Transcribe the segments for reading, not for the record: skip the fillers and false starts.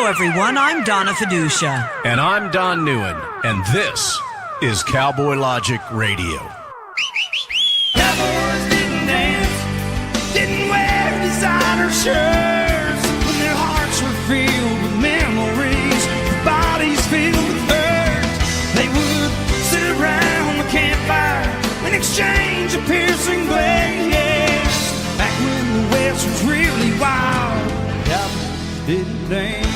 Hello, everyone. I'm Donna Fiducia. And I'm Don Neuen. And this is Cowboy Logic Radio. Cowboys didn't dance, didn't wear designer shirts. When their hearts were filled with memories, their bodies filled with hurt. They would sit around the campfire and exchange a piercing glance. Back when the West was really wild, cowboys didn't dance.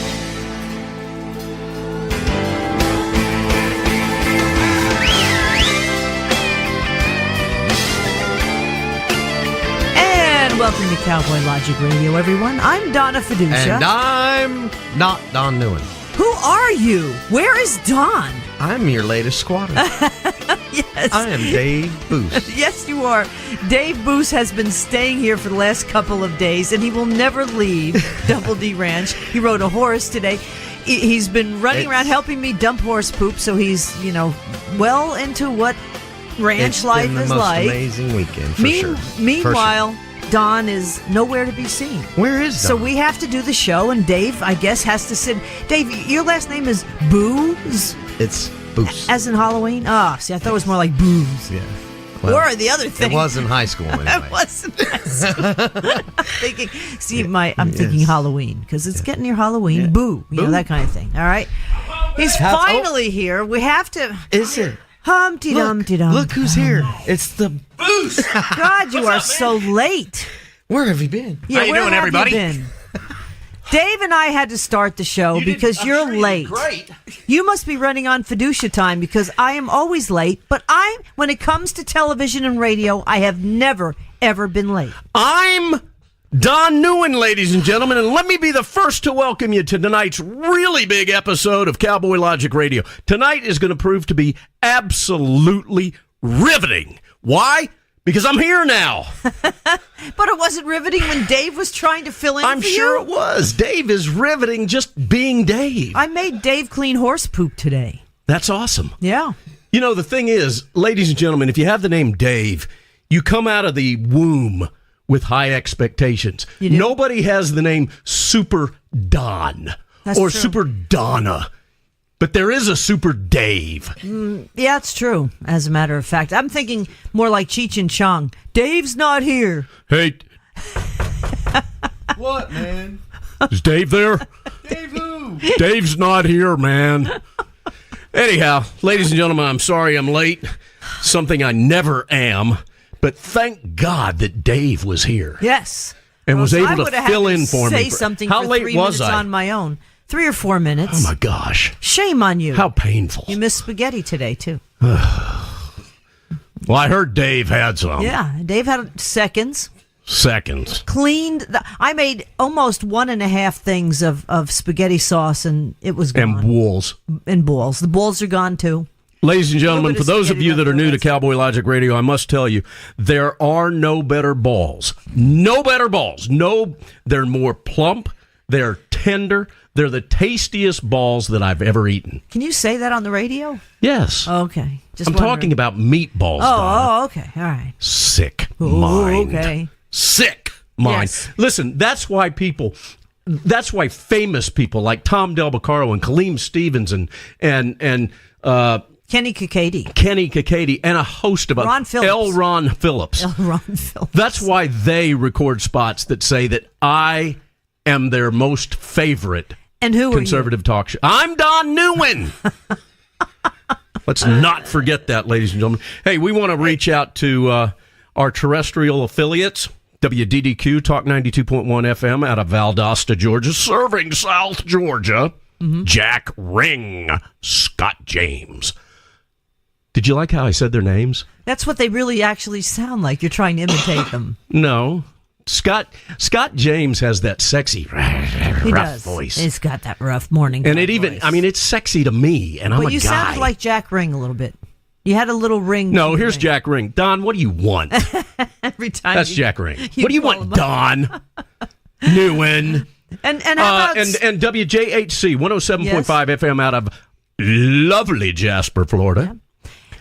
Welcome to Cowboy Logic Radio, everyone. I'm Donna Fiducia. And I'm not Don Neuen. Who are you? Where is Don? I'm your latest squatter. Yes. I am Dave Boose. Yes, you are. Dave Boose has been staying here for the last couple of days, and he will never leave Double D Ranch. He rode a horse today. He's been running around helping me dump horse poop, so he's, well into what ranch life is like. It's been the most amazing weekend, for sure. Meanwhile, Don is nowhere to be seen. Where is Don? So we have to do the show, and Dave, I guess, has to sit. Dave, your last name is Booze? It's Boose. As in Halloween? See, I thought it was more like Booze. Yeah. Well, or the other thing. It was in high school anyway. It was in high school. I'm thinking Halloween, because it's getting near Halloween. Yeah. Boo. That kind of thing. All right? He's finally here. We have to... Is it? Humpty Dumpty Dum. Look who's here. It's the Boose. God, you are so late. Where have you been? Yeah, how you doing, everybody? Dave and I had to start the show because you're late. Great. You must be running on Fiducia time because I am always late. But when it comes to television and radio, I have never, ever been late. I'm Don Neuen, ladies and gentlemen, and let me be the first to welcome you to tonight's really big episode of Cowboy Logic Radio. Tonight is going to prove to be absolutely riveting. Why? Because I'm here now. But it wasn't riveting when Dave was trying to fill in I'm for you? sure it was. Dave is riveting just being Dave. I made Dave clean horse poop today. That's awesome. Yeah. The thing is, ladies and gentlemen, if you have the name Dave, you come out of the womb with high expectations. Nobody has the name Super Don or true. Super Donna. But there is a Super Dave. Yeah, it's true, as a matter of fact. I'm thinking more like Cheech and Chong. Dave's not here. Hey. What, man? Is Dave there? Dave who? Dave's not here, man. Anyhow, ladies and gentlemen, I'm sorry I'm late. Something I never am. But thank God that Dave was here. Yes. And was able to fill in for me. Say something How for late 3 was minutes I? on my own. 3 or 4 minutes. Oh, my gosh. Shame on you. How painful. You missed spaghetti today, too. Well, I heard Dave had some. Yeah, Dave had seconds. Cleaned. I made almost 1.5 things of spaghetti sauce, and it was gone. And balls. And balls. The balls are gone, too. Ladies and gentlemen, for those of you that are new to Cowboy Logic Radio, I must tell you, there are no better balls. No better balls. No, they're more plump. They're tender. They're the tastiest balls that I've ever eaten. Can you say that on the radio? Yes. Okay. I'm talking about meatballs. Oh, okay. All right. Sick mind. Okay. Sick mind. Yes. Listen, that's why famous people like Tom Del Beccaro and Kaleem Stevens and Kenny Kakady, and a host of Ron Phillips. L. Ron Phillips. That's why they record spots that say that I am their most favorite conservative talk show. I'm Don Neuen. Let's not forget that, ladies and gentlemen. Hey, we want to reach out to our terrestrial affiliates. WDDQ Talk 92.1 FM out of Valdosta, Georgia, serving South Georgia. Mm-hmm. Jack Ring, Scott James. Did you like how I said their names? That's what they really actually sound like. You're trying to imitate them. No. Scott James has that sexy, rough voice. He's got that rough morning and voice. It's sexy to me, and I'm a guy. But you sounded like Jack Ring a little bit. You had a little ring. No, here's Jack Ring. Don, what do you want? Every time. That's Jack Ring. What do you want, Don? Neuen. And how about... and WJHC 107.5 FM out of lovely Jasper, Florida. Yeah.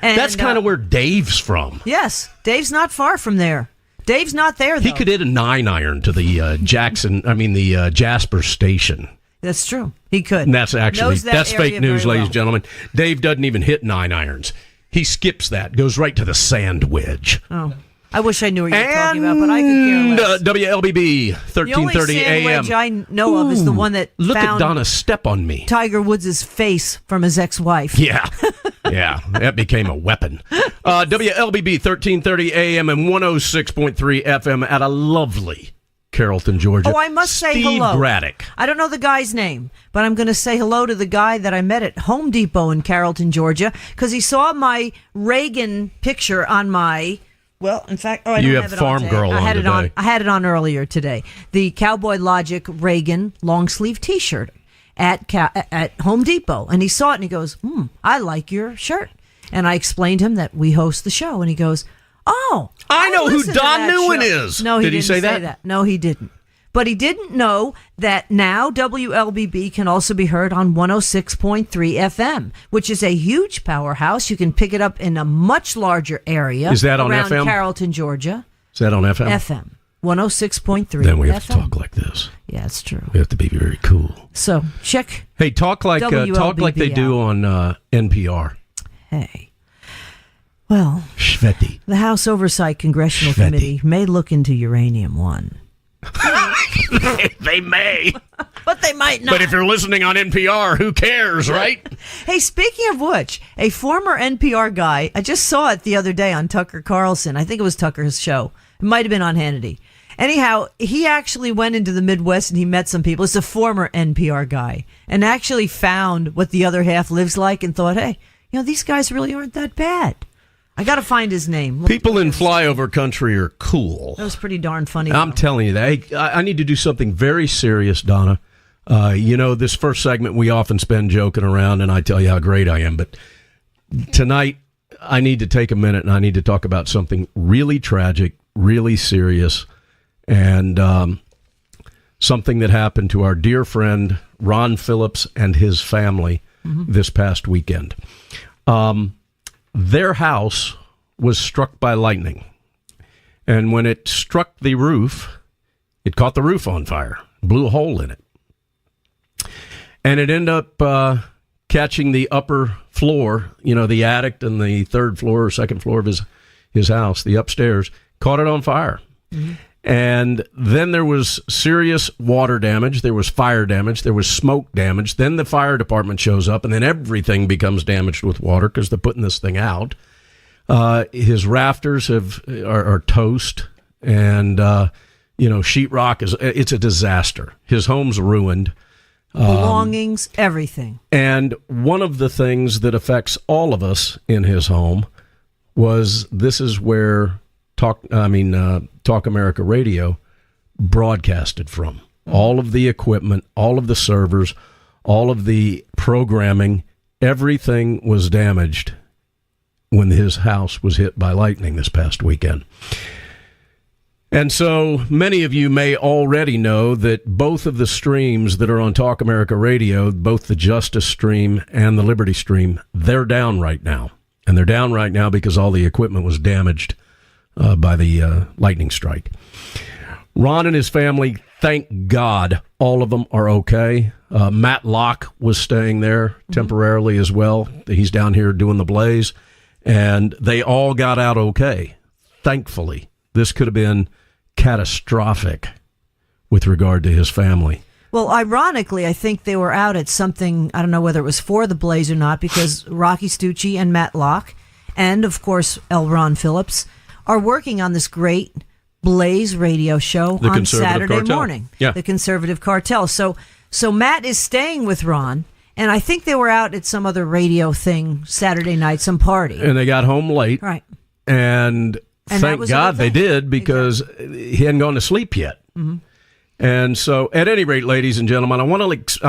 And that's kind of where Dave's from. Yes, Dave's not far from there. Dave's not there, though. He could hit a 9-iron to the Jasper station. That's true. He could. And that's that's fake news, ladies and well. gentlemen. Dave doesn't even hit 9 irons. He skips that, goes right to the sand wedge. Oh. I wish I knew what you were talking about, but I could care less. WLBB, 1330 The only AM. sand wedge I know of is the one that Look found at Donna step on me. Tiger Woods' face from his ex-wife. Yeah. Yeah, that became a weapon. WLBB, 1330 AM and 106.3 FM at a lovely Carrollton, Georgia. Oh, I must say Steve hello. Braddock. I don't know the guy's name, but I'm going to say hello to the guy that I met at Home Depot in Carrollton, Georgia, because he saw my Reagan picture on my... Well, in fact, I You don't have have it Farm on Girl today. on I had it today. on. I had it on earlier today. The Cowboy Logic Reagan long sleeve T-shirt at Home Depot, and he saw it and he goes, "I like your shirt." And I explained to him that we host the show, and he goes, "Oh, I know who listen to Don that Neuen show." is. No, he Did he didn't say that? No, he didn't. But he didn't know that now WLBB can also be heard on 106.3 FM, which is a huge powerhouse. You can pick it up in a much larger area. Is that on around FM? Carrollton, Georgia. Is that on FM? FM. 106.3 Then we have to FM. talk like this. Yeah, it's true. We have to be very cool. So, check. Hey, talk like WLBB they do on NPR. Hey. Well, Shveti. the House Oversight Congressional Shveti. Committee may look into Uranium One. They may. But they might not. But if you're listening on NPR, who cares, right? Hey, speaking of which, a former NPR guy, I just saw it the other day on Tucker Carlson. I think it was Tucker's show. It might have been on Hannity. Anyhow, he actually went into the Midwest and he met some people. It's a former NPR guy and actually found what the other half lives like and thought, hey, these guys really aren't that bad. I got to find his name. People in flyover country are cool. That was pretty darn funny. I'm telling you that. Hey, I need to do something very serious, Donna. This first segment we often spend joking around, and I tell you how great I am. But tonight, I need to take a minute, and I need to talk about something really tragic, really serious, and something that happened to our dear friend Ron Phillips and his family this past weekend. Their house was struck by lightning. And when it struck the roof, it caught the roof on fire, blew a hole in it. And it ended up catching the upper floor, the attic and the third floor or second floor of his house, the upstairs, caught it on fire. Mm-hmm. And then there was serious water damage. There was fire damage. There was smoke damage. Then the fire department shows up, and then everything becomes damaged with water because they're putting this thing out. His rafters are toast, and sheetrock it's a disaster. His home's ruined. Belongings, everything. And one of the things that affects all of us in his home was this is where Talk America Radio broadcasted from. All of the equipment, all of the servers, all of the programming, everything was damaged when his house was hit by lightning this past weekend. And so many of you may already know that both of the streams that are on Talk America Radio, both the Justice stream and the Liberty stream, they're down right now. And they're down right now because all the equipment was damaged by the lightning strike. Ron and his family, thank God, all of them are okay. Matt Locke was staying there temporarily as well. He's down here doing the blaze. And they all got out okay. Thankfully, this could have been catastrophic with regard to his family. Well, ironically, I think they were out at something, I don't know whether it was for the blaze or not, because Rocky Stucci and Matt Locke, and of course, L. Ron Phillips, are working on this great Blaze radio show on Saturday morning. Yeah. The Conservative Cartel. So Matt is staying with Ron, and I think they were out at some other radio thing Saturday night, some party. And they got home late. Right. And thank God they did, because he hadn't gone to sleep yet. Mm-hmm. And so, at any rate, ladies and gentlemen, I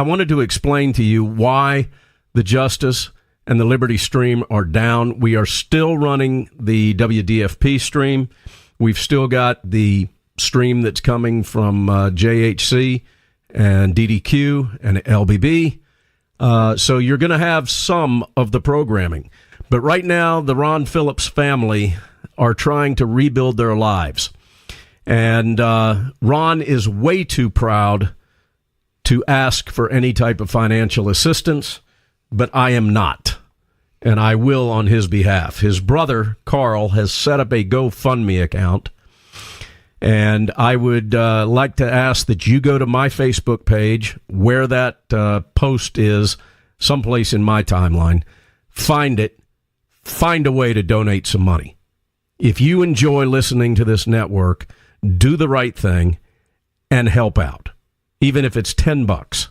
wanted to explain to you why the Justice and the Liberty stream are down. We are still running the WDFP stream. We've still got the stream that's coming from JHC and DDQ and LBB. So you're going to have some of the programming. But right now, the Ron Phillips family are trying to rebuild their lives. And Ron is way too proud to ask for any type of financial assistance, but I am not, and I will on his behalf. His brother, Carl, has set up a GoFundMe account, and I would like to ask that you go to my Facebook page, where that post is, someplace in my timeline, find it, find a way to donate some money. If you enjoy listening to this network, do the right thing and help out. Even if it's $10,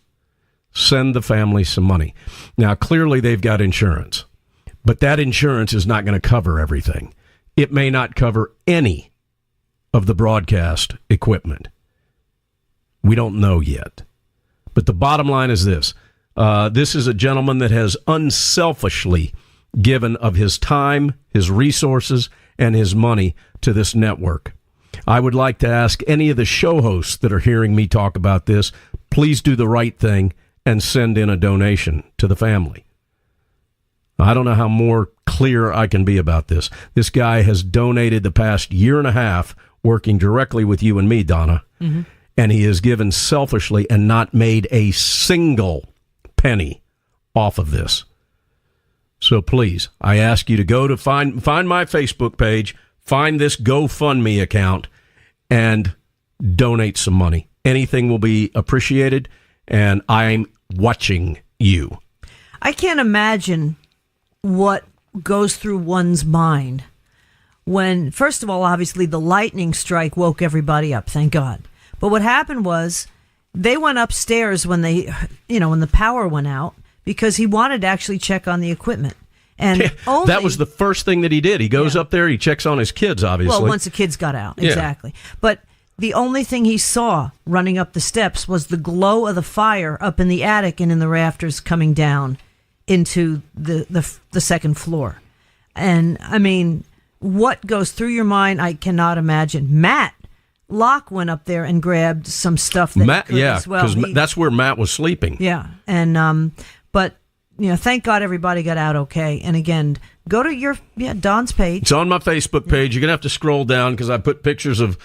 send the family some money. Now, clearly they've got insurance, but that insurance is not going to cover everything. It may not cover any of the broadcast equipment. We don't know yet. But the bottom line is this. This is a gentleman that has unselfishly given of his time, his resources, and his money to this network. I would like to ask any of the show hosts that are hearing me talk about this, please do the right thing and send in a donation to the family. I don't know how more clear I can be about this. This guy has donated the past year and a half working directly with you and me, Donna, and he has given selfishly and not made a single penny off of this. So please, I ask you to go to find my Facebook page, find this GoFundMe account, and donate some money. Anything will be appreciated, and I'm watching you. I can't imagine what goes through one's mind when, first of all, obviously the lightning strike woke everybody up, thank God. But what happened was they went upstairs when when the power went out, because he wanted to actually check on the equipment. And that was the first thing that he did. He goes up there, he checks on his kids, obviously. Well, once the kids got out, exactly. But the only thing he saw running up the steps was the glow of the fire up in the attic and in the rafters coming down into the second floor. And, I mean, what goes through your mind, I cannot imagine. Matt Locke went up there and grabbed some stuff that he could as well. Because that's where Matt was sleeping. Yeah, and but thank God everybody got out okay. And again, go to your Don's page. It's on my Facebook page. You're gonna have to scroll down because I put pictures of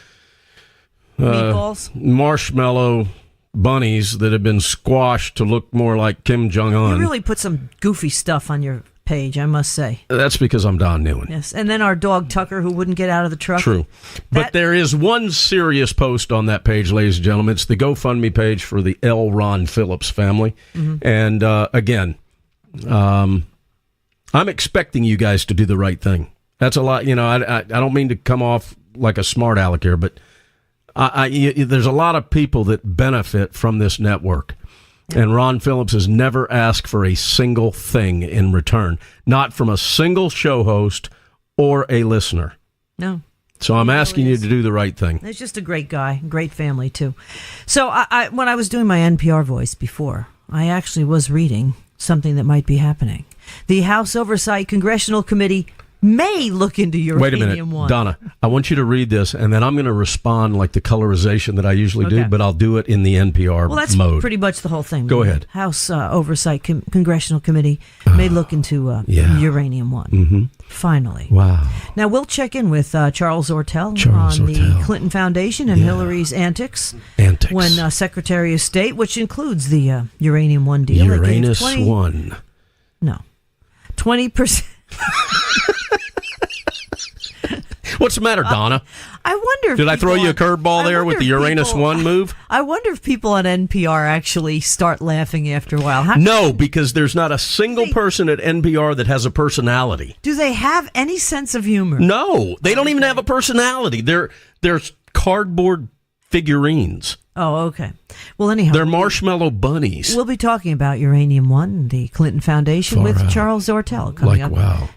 meatballs, marshmallow bunnies that have been squashed to look more like Kim Jong-un. You really put some goofy stuff on your page, I must say. That's because I'm Don Neuen. Yes, and then our dog Tucker, who wouldn't get out of the truck. True. But there is one serious post on that page, ladies and gentlemen. It's the GoFundMe page for the L. Ron Phillips family. And again, I'm expecting you guys to do the right thing. That's a lot. I don't mean to come off like a smart aleck here, but there's a lot of people that benefit from this network. And Ron Phillips has never asked for a single thing in return, not from a single show host or a listener. No. So I'm asking you to do the right thing. He's just a great guy, great family, too. So when I was doing my NPR voice before, I actually was reading something that might be happening. The House Oversight Congressional Committee may look into uranium. Wait a minute, Donna. I want you to read this, and then I'm going to respond like the colorization that I usually do, but I'll do it in the NPR mode. Well, that's pretty much the whole thing. Go ahead. House Oversight Congressional Committee may look into Uranium One. Finally. Wow. Now, we'll check in with Charles Ortel on the Clinton Foundation and Hillary's antics. When Secretary of State, which includes the Uranium One deal. Uranus One. No. 20%. What's the matter, Donna? I wonder if Did I throw you a curveball there with the Uranus One move? I wonder if people on NPR actually start laughing after a while. No, because there's not a single person at NPR that has a personality. Do they have any sense of humor? No, they don't even have a personality. They're cardboard figurines. Oh, okay. Well, anyhow. They're marshmallow bunnies. We'll be talking about Uranium One, the Clinton Foundation, with Charles Ortel coming up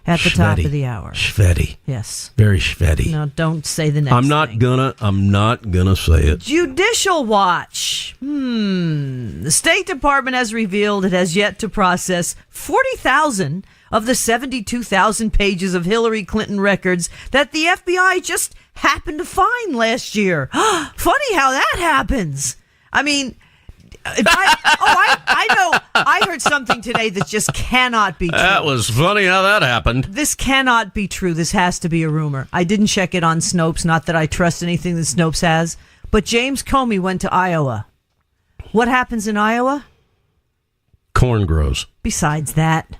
at the top of the hour. Schvetty. Yes. Very schvetty. No, don't say the next I'm not gonna say it. Judicial Watch. The State Department has revealed it has yet to process 40,000 of the 72,000 pages of Hillary Clinton records that the FBI just happened to find last year. Funny how that happens. I mean, I know. I heard something today that just cannot be true. That was funny how that happened. This cannot be true. This has to be a rumor. I didn't check it on Snopes. Not that I trust anything that Snopes has. But James Comey went to Iowa. What happens in Iowa? Corn grows. Besides that,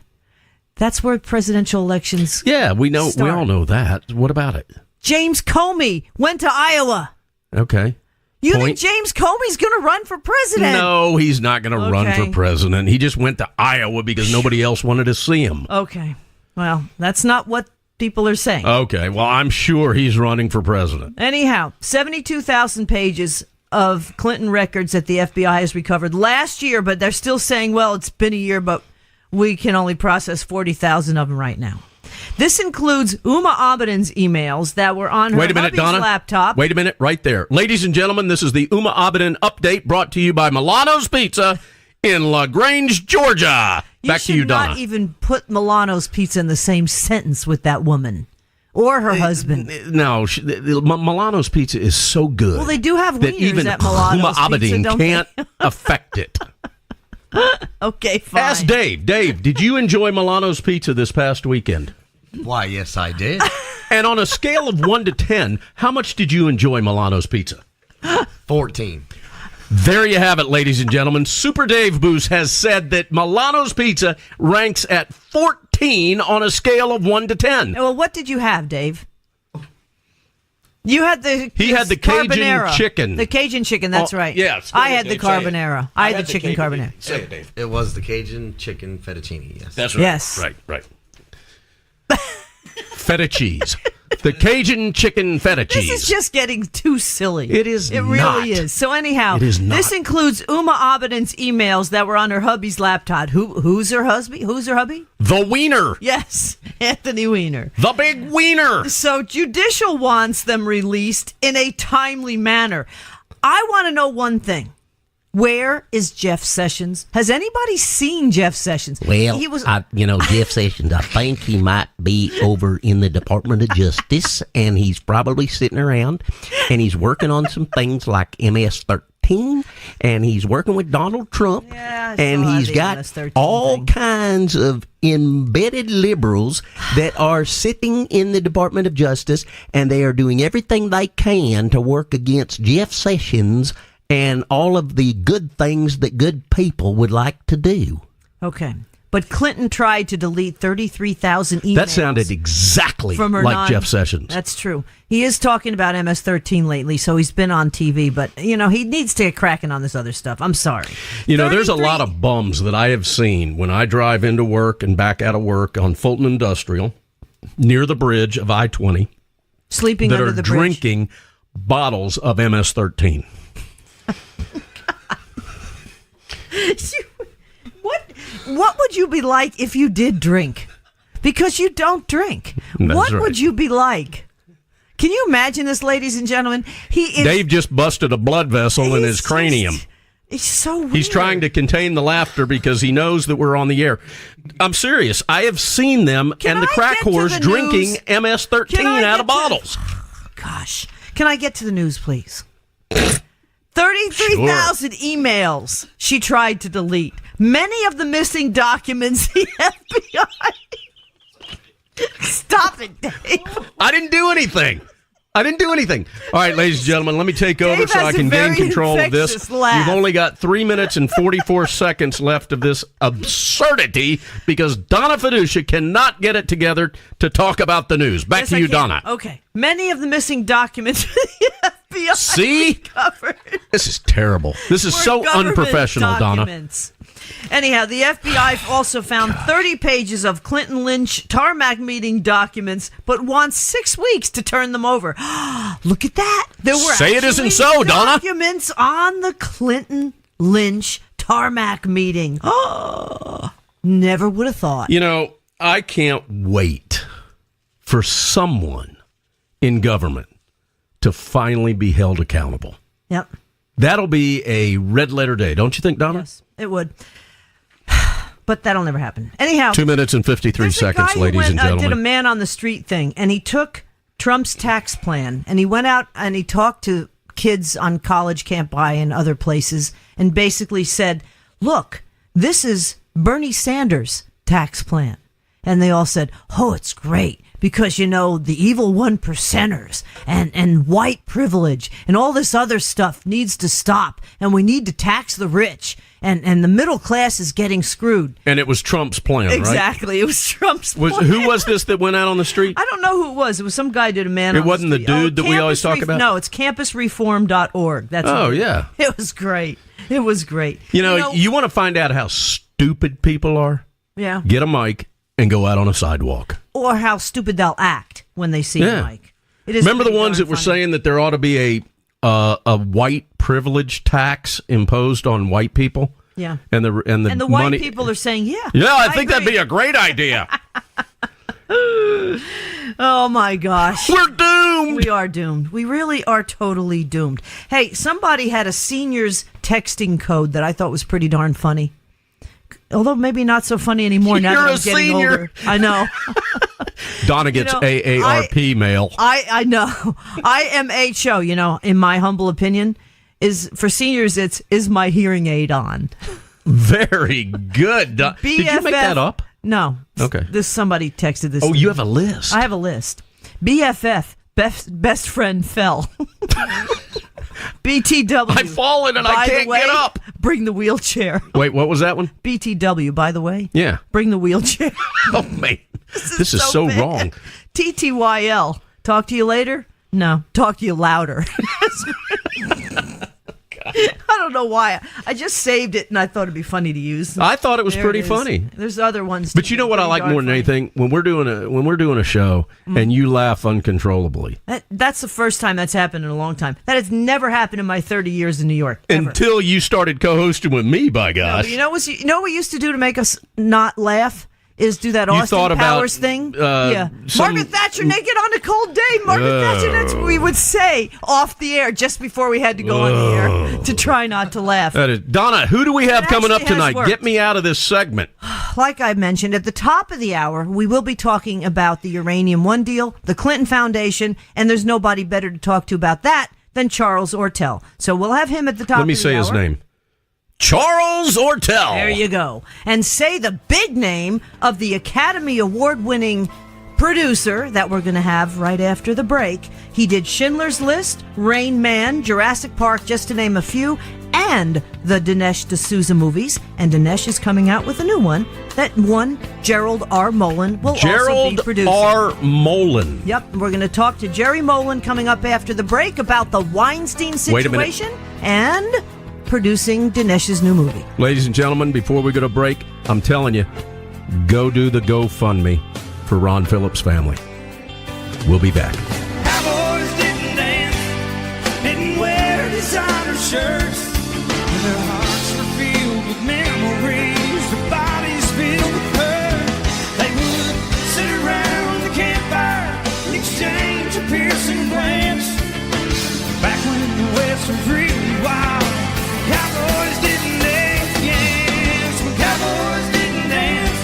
that's where presidential elections Yeah, we know. start. We all know that. What about it? James Comey went to Iowa. Okay. You Point. think James Comey's going to run for president? No, he's not going to run Okay. for president. He just went to Iowa because nobody else wanted to see him. Okay. Well, that's not what people are saying. Okay. Well, I'm sure he's running for president. Anyhow, 72,000 pages of Clinton records that the FBI has recovered last year, but they're still saying, well, it's been a year, but we can only process 40,000 of them right now. This includes Uma Abedin's emails that were on her hubby's laptop. Wait a minute, right there. Ladies and gentlemen, this is the Uma Abedin update brought to you by Milano's Pizza in LaGrange, Georgia. Back to you, Donna. You should not even put Milano's Pizza in the same sentence with that woman or her husband. No, Milano's Pizza is so good. Well, they do have that wieners even at Milano's Uma Abedin Pizza, don't can't they? affect it. Okay, fine. Ask Dave. Dave, did you enjoy Milano's Pizza this past weekend? Why, yes, I did. And on a scale of 1 to 10, how much did you enjoy Milano's Pizza? 14. There you have it, ladies and gentlemen. Super Dave Boos has said that Milano's Pizza ranks at 14 on a scale of 1 to 10. Well, what did you have, Dave? You had the He had the Cajun carbonara. chicken. The Cajun chicken, that's Oh, right. yes. I had the Dave, say it. carbonara. I had the chicken carbonara. Say it, Dave. It was the Cajun chicken fettuccine, yes. That's right. Yes. Right. Feta cheese. The Cajun chicken feta cheese. This is just getting too silly. It is It not. really is. So anyhow, It is not. this includes Uma Abedin's emails that were on her hubby's laptop. Who's her husband? Who's her hubby? The Wiener. Yes, Anthony Weiner. The big Wiener. So Judicial wants them released in a timely manner. I want to know one thing. Where is Jeff Sessions? Has anybody seen Jeff Sessions? Well, he was. Jeff Sessions, I think he might be over in the Department of Justice, and he's probably sitting around, and he's working on some things like MS-13, and he's working with Donald Trump, Yeah, I and saw he's the got MS-13 all thing. kinds of embedded liberals that are sitting in the Department of Justice, and they are doing everything they can to work against Jeff Sessions and all of the good things that good people would like to do. Okay. But Clinton tried to delete 33,000 emails. That sounded exactly from her like Jeff Sessions. That's true. He is talking about MS-13 lately, so he's been on TV, but, he needs to get cracking on this other stuff. I'm sorry. There's a lot of bums that I have seen when I drive into work and back out of work on Fulton Industrial near the bridge of I-20 Sleeping that under are the bridge. drinking bottles of MS-13. What would you be like if you did drink? Because you don't drink. That's What right. would you be like? Can you imagine this, ladies and gentlemen? He is. Dave just busted a blood vessel in his cranium. It's so weird. He's trying to contain the laughter because he knows that we're on the air. I'm serious. I have seen them Can and the I crack get to whores the drinking news? MS-13 Can I out get of to- bottles. Gosh. Can I get to the news, please? 33,000 emails she tried to delete. Many of the missing documents the FBI. Stop it, Dave. I didn't do anything. All right, ladies and gentlemen, let me take over Dave so has I a can gain very control of this. infectious laugh. You've only got 3 minutes and 44 seconds left of this absurdity because Donna Fiducia cannot get it together to talk about the news. Back Yes, to I you, can. Donna. Okay. Many of the missing documents the FBI See? recovered This is terrible. This is were so government unprofessional, documents. Anyhow, the FBI also found 30 pages of Clinton Lynch tarmac meeting documents, but wants 6 weeks to turn them over. Look at that. There were Say it isn't actually so, Donna. documents on the Clinton Lynch tarmac meeting. Never would have thought. I can't wait for someone in government to finally be held accountable. Yep. That'll be a red letter day, don't you think, Donna? Yes, it would. But that'll never happen. Anyhow, 2 minutes and 53 there's a seconds, guy who ladies and did a gentlemen. man on the street thing, and he took Trump's tax plan, and he went out and he talked to kids on college can't buy and other places, and basically said, look, this is Bernie Sanders' tax plan. And they all said, oh, it's great because, the evil 1%ers and white privilege and all this other stuff needs to stop, and we need to tax the rich, and the middle class is getting screwed. And it was Trump's plan, right? Exactly. It was Trump's plan. Who was this that went out on the street? I don't know who it was. It was some guy did a man on the street. It wasn't the dude that we always talk about? No, it's campusreform.org. That's yeah. It was great. It was great. You want to find out how stupid people are? Yeah. Get a mic and go out on a sidewalk. Or how stupid they'll act when they see a mic. Remember the ones that were saying that there ought to be a white privilege tax imposed on white people? Yeah. And the white money, people are saying, yeah. Yeah, I think that'd be a great idea. Oh, my gosh. We're doomed. We are doomed. We really are totally doomed. Hey, somebody had a senior's texting code that I thought was pretty darn funny. Although maybe not so funny anymore now that I'm getting senior. older. I know. Donna gets AARP mail. I know. IMHO, in my humble opinion, is for seniors, is my hearing aid on. Very good. Did you make that up? No. Okay. Somebody texted this. Oh, you have a list. I have a list. BFF, best friend fell. BTW. I've fallen and I can't get up. Bring the wheelchair. Wait, what was that one? BTW, by the way. Yeah. Bring the wheelchair. Oh, man. This is so wrong. TTYL. Talk to you later? No. Talk to you louder. I don't know why. I just saved it and I thought it'd be funny to use. I thought it was pretty funny. There's other ones. But you know what I like more than anything? When we're doing a show and you laugh uncontrollably. That's the first time that's happened in a long time. That has never happened in my 30 years in New York. Ever. Until you started co-hosting with me, by gosh. No, you know what we used to do to make us not laugh? Is do that Austin Powers thing. Margaret Thatcher naked on a cold day. Margaret Thatcher, that's what we would say off the air just before we had to go on the air to try not to laugh. That is, Donna, who do we have coming up tonight? Get me out of this segment. Like I mentioned, at the top of the hour, we will be talking about the Uranium One deal, the Clinton Foundation, and there's nobody better to talk to about that than Charles Ortel. So we'll have him at the top of the hour. Let me say his name. Charles Ortel. There you go. And say the big name of the Academy Award-winning producer that we're going to have right after the break. He did Schindler's List, Rain Man, Jurassic Park, just to name a few, and the Dinesh D'Souza movies. And Dinesh is coming out with a new one. That one, GERALD R. MOLEN, will also be producing. GERALD R. MOLEN. Yep. We're going to talk to Jerry Molen coming up after the break about the Weinstein situation and producing Dinesh's new movie. Ladies and gentlemen, before we go to break, I'm telling you, go do the GoFundMe for Ron Phillips' family. We'll be back. Cowboys didn't dance, didn't wear designer shirts. Their hearts were filled with memories, their bodies filled with hurt. They would sit around the campfire and exchange a piercing glance. Back when the West was really wild, cowboys didn't dance, yes. When cowboys didn't dance,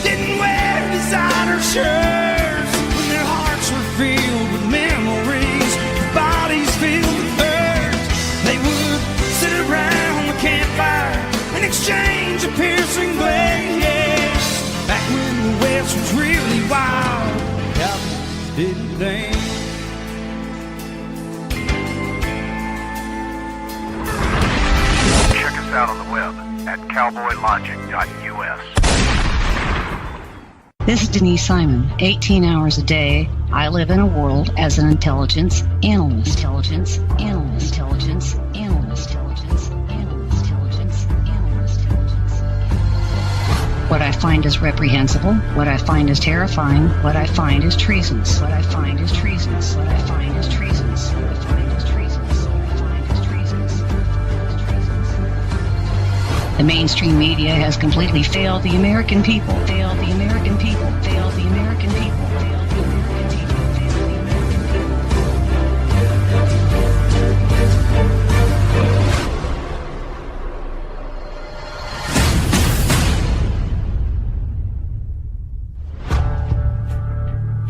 didn't wear designer shirts. When their hearts were filled with memories, their bodies filled with hurt. They would sit around the campfire and exchange a piercing glance, yes. Back when the West was really wild, cowboys didn't dance. Check us out on the web at cowboylogic.us. This is Denise Simon. 18 hours a day, I live in a world as an intelligence analyst. Intelligence analyst. Intelligence analyst. Intelligence analyst. Intelligence analyst. Intelligence. What I find is reprehensible. What I find is terrifying. What I find is treasonous. What I find is treasonous. What I find is treasonous. What I find is treasonous. What I find is treasonous. The mainstream media has completely failed the American people. Failed the American people. Failed the American people. Failed the American people. Failed the American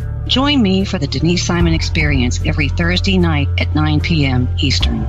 people. Join me for the Denise Simon Experience every Thursday night at 9 p.m. Eastern.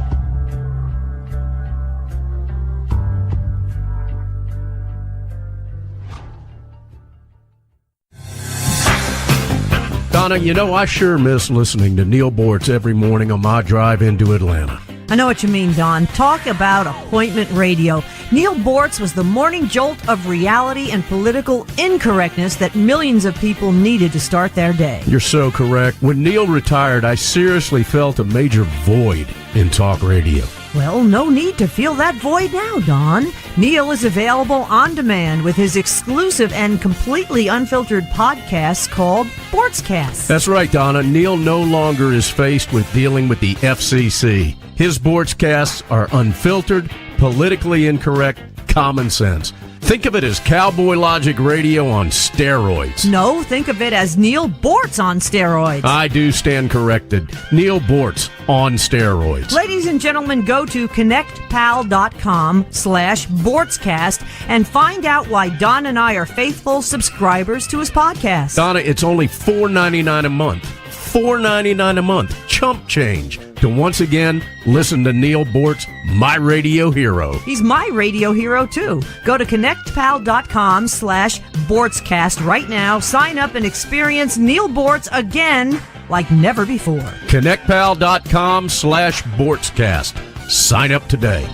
Donna, you know, I sure miss listening to Neil Bortz every morning on my drive into Atlanta. I know what you mean, Don. Talk about appointment radio. Neil Bortz was the morning jolt of reality and political incorrectness that millions of people needed to start their day. You're so correct. When Neil retired, I seriously felt a major void in talk radio. Well, no need to feel that void now, Don. Neil is available on demand with his exclusive and completely unfiltered podcast called Bortzcast. That's right, Donna. Neil no longer is faced with dealing with the FCC. His Bortzcasts are unfiltered, politically incorrect, common sense. Think of it as Cowboy Logic Radio on steroids. No, think of it as Neil Bortz on steroids. I do stand corrected. Neil Bortz on steroids. Ladies and gentlemen, go to connectpal.com/Bortzcast and find out why Don and I are faithful subscribers to his podcast. Donna, it's only $4.99 a month. $4.99 a month. Chump change. To once again listen to Neil Bortz, my radio hero. He's my radio hero, too. Go to connectpal.com/Bortzcast right now. Sign up and experience Neil Bortz again like never before. connectpal.com/Bortzcast. Sign up today.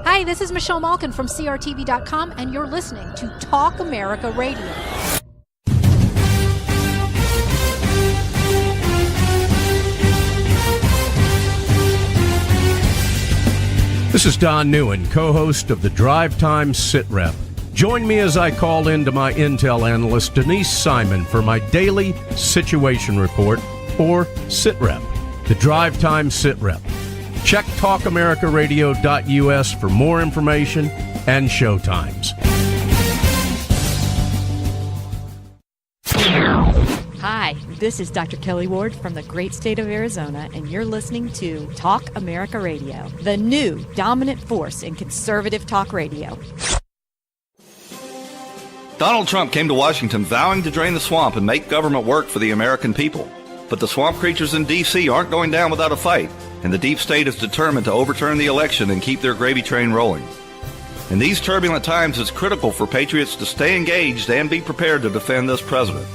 Hi, this is Michelle Malkin from CRTV.com, and you're listening to Talk America Radio. This is Don Neuen, co-host of the Drive Time Sit Rep. Join me as I call in to my intel analyst, Denise Simon, for my daily situation report, or Sit Rep, the Drive Time Sit Rep. Check talkamericaradio.us for more information and show times. Hi, this is Dr. Kelly Ward from the great state of Arizona, and you're listening to Talk America Radio, the new dominant force in conservative talk radio. Donald Trump came to Washington vowing to drain the swamp and make government work for the American people. But the swamp creatures in D.C. aren't going down without a fight, and the deep state is determined to overturn the election and keep their gravy train rolling. In these turbulent times, it's critical for patriots to stay engaged and be prepared to defend this president.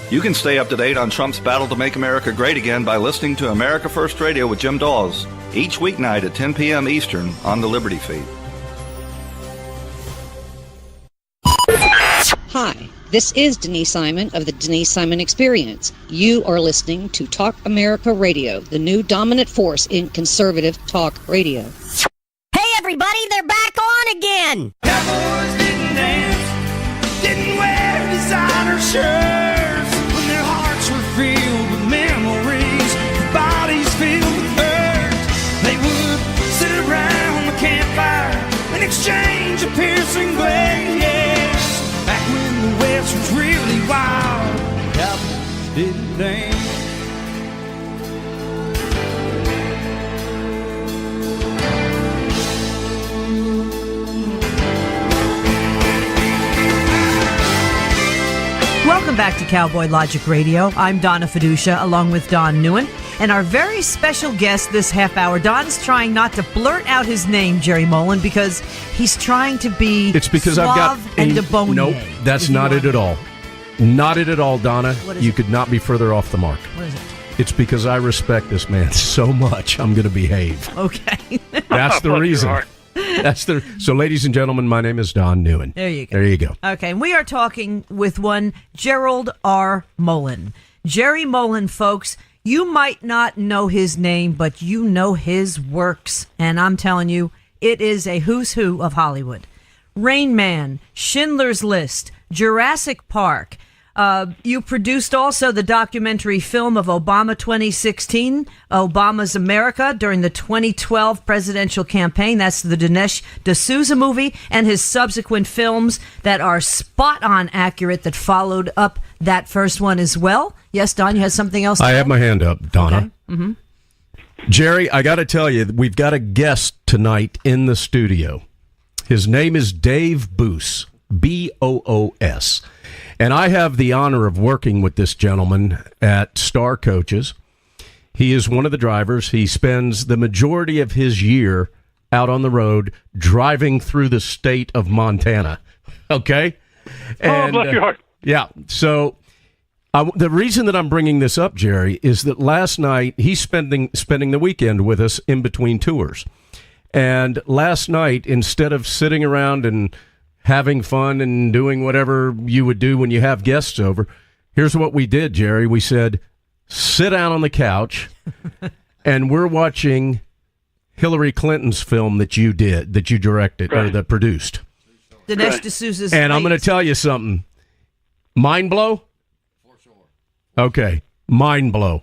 You can stay up to date on Trump's battle to make America great again by listening to America First Radio with Jim Dawes each weeknight at 10 p.m. Eastern on the Liberty Feed. Hi, this is Denise Simon of the Denise Simon Experience. You are listening to Talk America Radio, the new dominant force in conservative talk radio. Hey everybody, they're back on again! Cowboys didn't dance, didn't wear designer shirts, when their hearts were filled with memories, their bodies filled with hurt. They would sit around the campfire and exchange a piercing glare, yes. Back when the West was really wild, cowboys didn't dance. Welcome back to Cowboy Logic Radio. I'm Donna Fiducia, along with Don Neuen, and our very special guest this half hour. Don's trying not to blurt out his name, Jerry Molen, because he's trying to be It's because suave I've got and debonair. Nope, that's not it at all. Not it at all, Donna. What is You it? could not be further off the mark. What is it? It's because I respect this man so much, I'm going to behave. Okay. That's the reason. So, ladies and gentlemen, my name is Don Neuen. There you go. There you go. Okay, and we are talking with one GERALD R. Molen. Jerry Molen, folks, you might not know his name, but you know his works. And I'm telling you, it is a who's who of Hollywood. Rain Man, Schindler's List, Jurassic Park. You produced also the documentary film of Obama 2016, Obama's America, during the 2012 presidential campaign. That's the Dinesh D'Souza movie, and his subsequent films that are spot on accurate that followed up that first one as well. Yes, Don, you had something else to I add? have my hand up, Donna. Okay. Mm-hmm. Jerry, I got to tell you, we've got a guest tonight in the studio. His name is Dave Boos, B-O-O-S. And I have the honor of working with this gentleman at Star Coaches. He is one of the drivers. He spends the majority of his year out on the road driving through the state of Montana. Okay? And, bless your heart. Yeah. So the reason that I'm bringing this up, Jerry, is that last night he's spending the weekend with us in between tours. And last night, instead of sitting around and having fun and doing whatever you would do when you have guests over, here's what we did, Jerry. We said, sit down on the couch, and we're watching Hillary Clinton's film that you directed, or that produced. Dinesh D'Souza's. And I'm going to tell you something. Mind blow? For sure. Okay. Mind blow.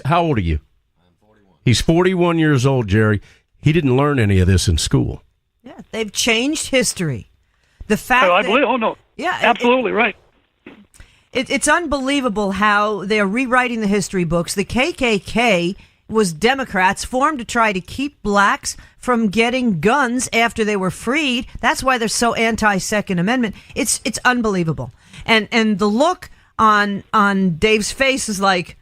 How old are you? I'm 41. He's 41 years old, Jerry. He didn't learn any of this in school. Yeah, they've changed history. The fact I believe. Oh no. Yeah, absolutely right. It's unbelievable how they're rewriting the history books. The KKK was Democrats formed to try to keep blacks from getting guns after they were freed. That's why they're so anti-Second Amendment. It's unbelievable. And the look on Dave's face is like,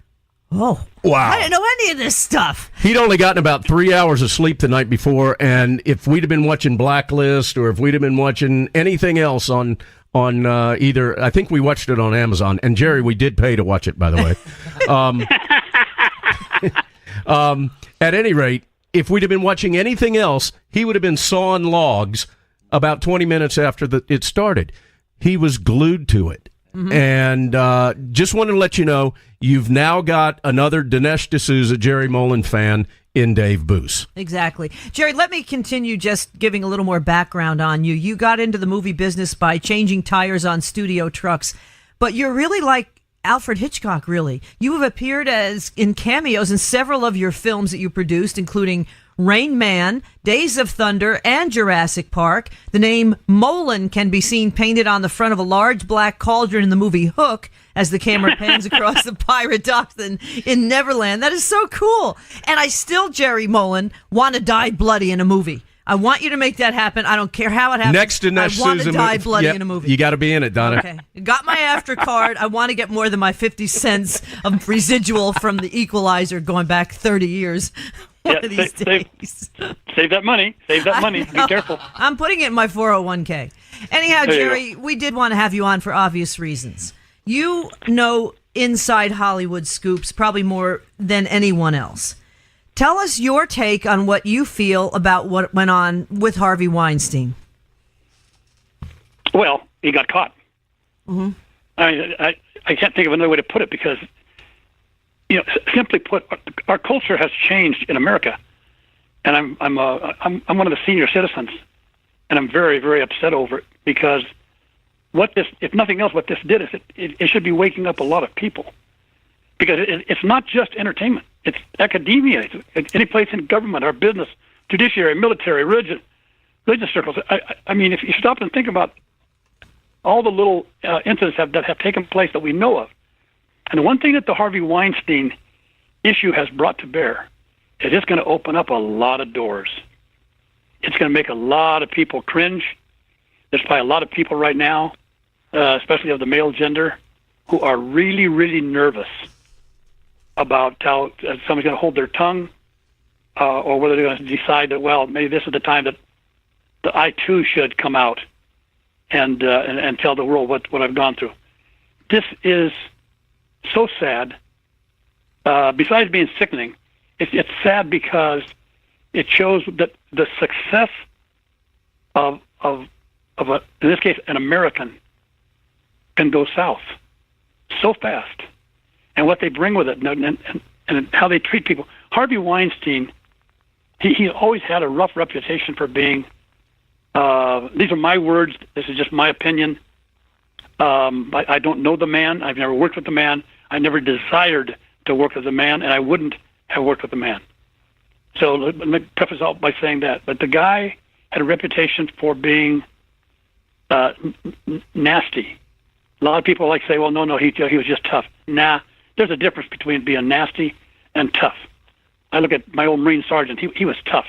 oh, wow. I didn't know any of this stuff. He'd only gotten about 3 hours of sleep the night before, and if we'd have been watching Blacklist or if we'd have been watching anything else on either, I think we watched it on Amazon, and Jerry, we did pay to watch it, by the way. At any rate, if we'd have been watching anything else, he would have been sawing logs about 20 minutes after it started. He was glued to it. Mm-hmm. And just wanted to let you know, you've now got another Dinesh D'Souza, Jerry Molen fan in Dave Boos. Exactly. Jerry, let me continue just giving a little more background on you. You got into the movie business by changing tires on studio trucks, but you're really like Alfred Hitchcock, really. You have appeared in cameos in several of your films that you produced, including Rain Man, Days of Thunder, and Jurassic Park. The name MOLEN can be seen painted on the front of a large black cauldron in the movie Hook as the camera pans across the pirate docks in Neverland. That is so cool. And I still, Jerry Molen, want to die bloody in a movie. I want you to make that happen. I don't care how it happens. Next to Nesh I want Susan, to die bloody in a movie. You got to be in it, Donna. Okay. Got my AfterCard. I want to get more than my 50 cents of residual from the Equalizer going back 30 years. One of these days. Save that money. Save that money. Be careful. I'm putting it in my 401k. Anyhow, Jerry, we did want to have you on for obvious reasons. You know inside Hollywood scoops probably more than anyone else. Tell us your take on what you feel about what went on with Harvey Weinstein. Well, he got caught. Mm-hmm. I can't think of another way to put it because, simply put, our culture has changed in America, and I'm one of the senior citizens, and I'm very, very upset over it because if nothing else, what this did is it should be waking up a lot of people because it's not just entertainment. It's academia. It's any place in government, our business, judiciary, military, religious circles. I mean, if you stop and think about all the little incidents that have taken place that we know of, and the one thing that the Harvey Weinstein issue has brought to bear is it's going to open up a lot of doors. It's going to make a lot of people cringe. There's probably a lot of people right now, especially of the male gender, who are really, really nervous about how somebody's going to hold their tongue, or whether they're going to decide that, well, maybe this is the time that I too should come out and tell the world what I've gone through. This is so sad. Besides being sickening, it's sad because it shows that the success of in this case an American can go south so fast. And what they bring with it, and how they treat people. Harvey Weinstein, he always had a rough reputation for being. These are my words. This is just my opinion. I don't know the man. I've never worked with the man. I never desired to work with the man, and I wouldn't have worked with the man. So let me preface all by saying that. But the guy had a reputation for being nasty. A lot of people like to say, well, no, he was just tough. Nah. There's a difference between being nasty and tough. I look at my old Marine sergeant. He was tough.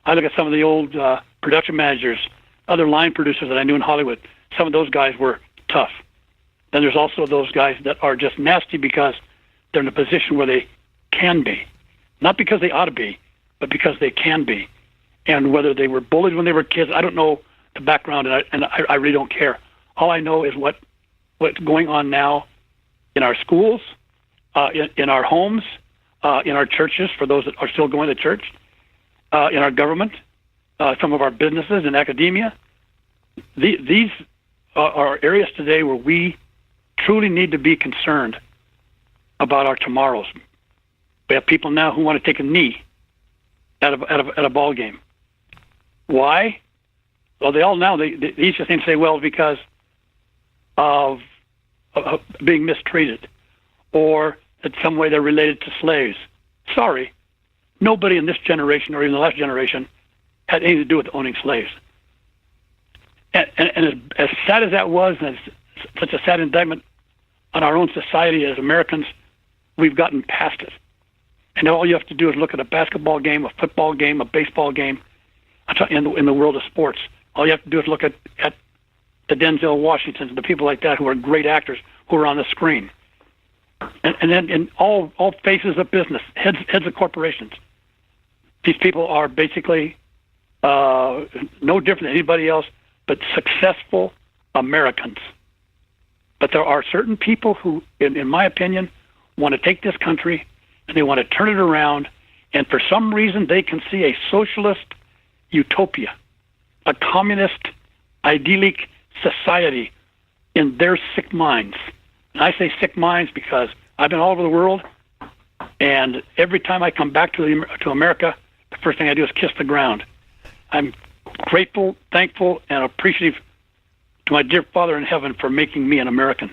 I look at some of the old production managers, other line producers that I knew in Hollywood. Some of those guys were tough. Then there's also those guys that are just nasty because they're in a position where they can be. Not because they ought to be, but because they can be. and whether they were bullied when they were kids. I don't know the background, and I really don't care. All I know is what's going on now in our schools, in our homes, in our churches, for those that are still going to church, in our government, some of our businesses and academia. These are areas today where we truly need to be concerned about our tomorrows. We have people now who want to take a knee at a ball game. Why? Well, they all now they each seem to say, well, because of being mistreated, or that some way they're related to slaves. Sorry, nobody in this generation or even the last generation had anything to do with owning slaves. And as sad as that was, and it's such a sad indictment on our own society as Americans, we've gotten past it. And all you have to do is look at a basketball game, a football game, a baseball game, in the world of sports. All you have to do is look at the Denzel Washingtons, the people like that who are great actors who are on the screen. And then in all faces of business, heads of corporations, these people are basically no different than anybody else, but successful Americans. But there are certain people who, in my opinion, want to take this country and they want to turn it around, and for some reason they can see a socialist utopia, a communist idyllic society in their sick minds. And I say sick minds because I've been all over the world, and every time I come back to America, the first thing I do is kiss the ground. I'm grateful, thankful, and appreciative to my dear Father in heaven for making me an American.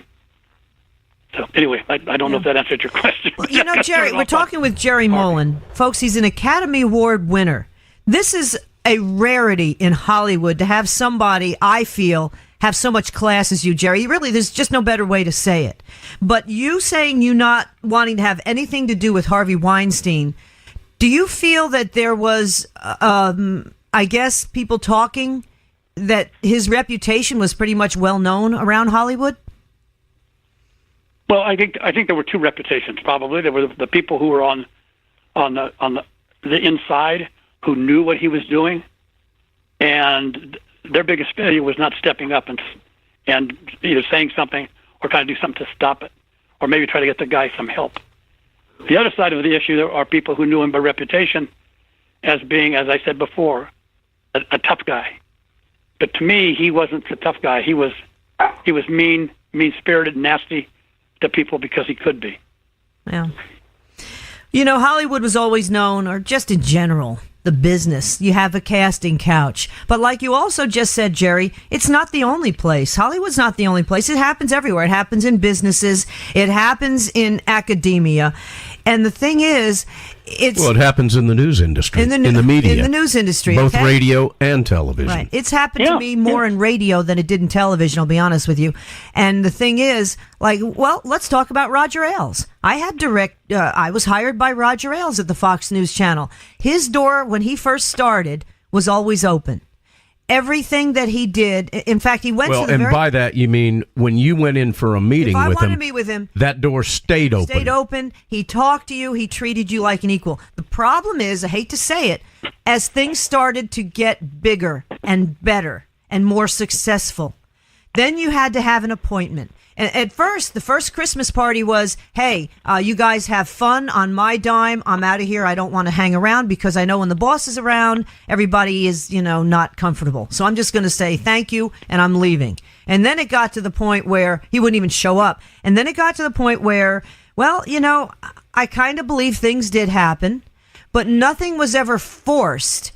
So anyway, I don't know if that answered your question. You know, Jerry, we're talking with Jerry MOLEN. Folks, he's an Academy Award winner. This is a rarity in Hollywood to have somebody, I feel, have so much class as you, Jerry. Really, there's just no better way to say it. But you saying you not wanting to have anything to do with Harvey Weinstein, do you feel that there was, I guess, people talking that his reputation was pretty much well known around Hollywood? Well, I think there were two reputations. Probably there were the people who were on the inside who knew what he was doing, and their biggest failure was not stepping up and either saying something or trying to do something to stop it, or maybe try to get the guy some help. The other side of the issue, there are people who knew him by reputation as being, as I said before, a tough guy. But to me, he wasn't the tough guy. He was mean-spirited, nasty to people because he could be. Yeah. You know, Hollywood was always known, or just in general, the business. You have a casting couch. But like you also just said, Jerry, it's not the only place. Hollywood's not the only place. It happens everywhere. It happens in businesses. It happens in academia. And the thing is, it happens in the news industry, in the media, in the news industry, both radio and television. Right. It's happened to me more in radio than it did in television, I'll be honest with you. And the thing is, let's talk about Roger Ailes. I was hired by Roger Ailes at the Fox News Channel. His door, when he first started, was always open. Everything that he did, in fact, he went to the by that you mean when you went in for a meeting with him. If I wanted to meet with him, that door stayed open. Stayed open. He talked to you. He treated you like an equal. The problem is, I hate to say it, as things started to get bigger and better and more successful, then you had to have an appointment. And at first, the first Christmas party was, hey, you guys have fun on my dime. I'm out of here. I don't want to hang around because I know when the boss is around, everybody is, not comfortable. So I'm just going to say thank you and I'm leaving. And then it got to the point where he wouldn't even show up. And then it got to the point where, I kind of believe things did happen, but nothing was ever forced.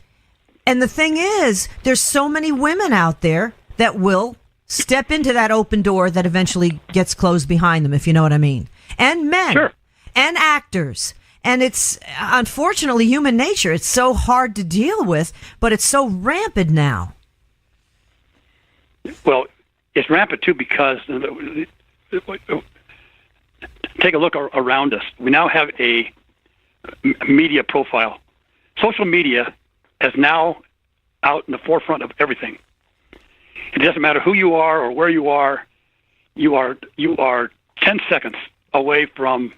And the thing is, there's so many women out there that will step into that open door that eventually gets closed behind them, if you know what I mean. And men. Sure. And actors. And it's, unfortunately, human nature. It's so hard to deal with, but it's so rampant now. Well, it's rampant, too, because take a look around us. We now have a media profile. Social media is now out in the forefront of everything. It doesn't matter who you are or where you are 10 seconds away from,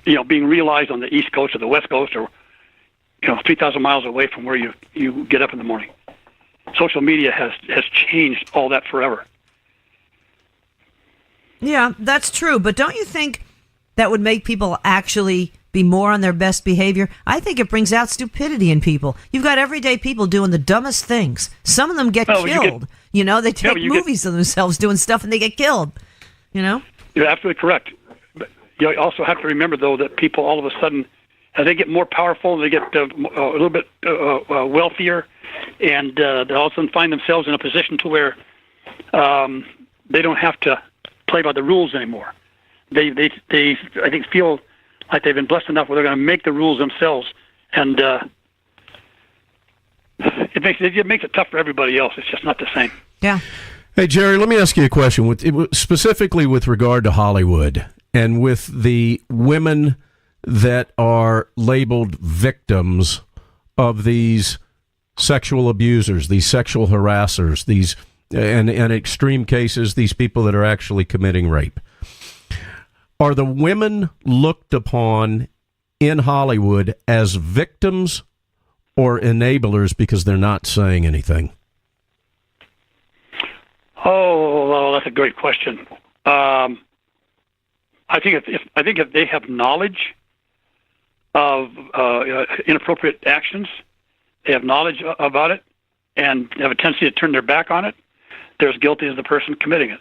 being realized on the East Coast or the West Coast or 3,000 miles away from where you get up in the morning. Social media has changed all that forever. Yeah, that's true. But don't you think that would make people actually be more on their best behavior? I think it brings out stupidity in people. You've got everyday people doing the dumbest things. Some of them get killed. They take movies of themselves doing stuff and they get killed. You're absolutely correct. But you also have to remember, though, that people all of a sudden, as they get more powerful, they get a little bit wealthier, and they all of a sudden find themselves in a position to where they don't have to play by the rules anymore. They I think, feel like they've been blessed enough where they're going to make the rules themselves, and it makes it tough for everybody else. It's just not the same. Yeah. Hey, Jerry, let me ask you a question, specifically with regard to Hollywood and with the women that are labeled victims of these sexual abusers, these sexual harassers, these, and in extreme cases, these people that are actually committing rape. Are the women looked upon in Hollywood as victims or enablers because they're not saying anything? Oh, well, that's a great question. I think if they have knowledge of inappropriate actions, they have knowledge about it, and have a tendency to turn their back on it, they're as guilty as the person committing it.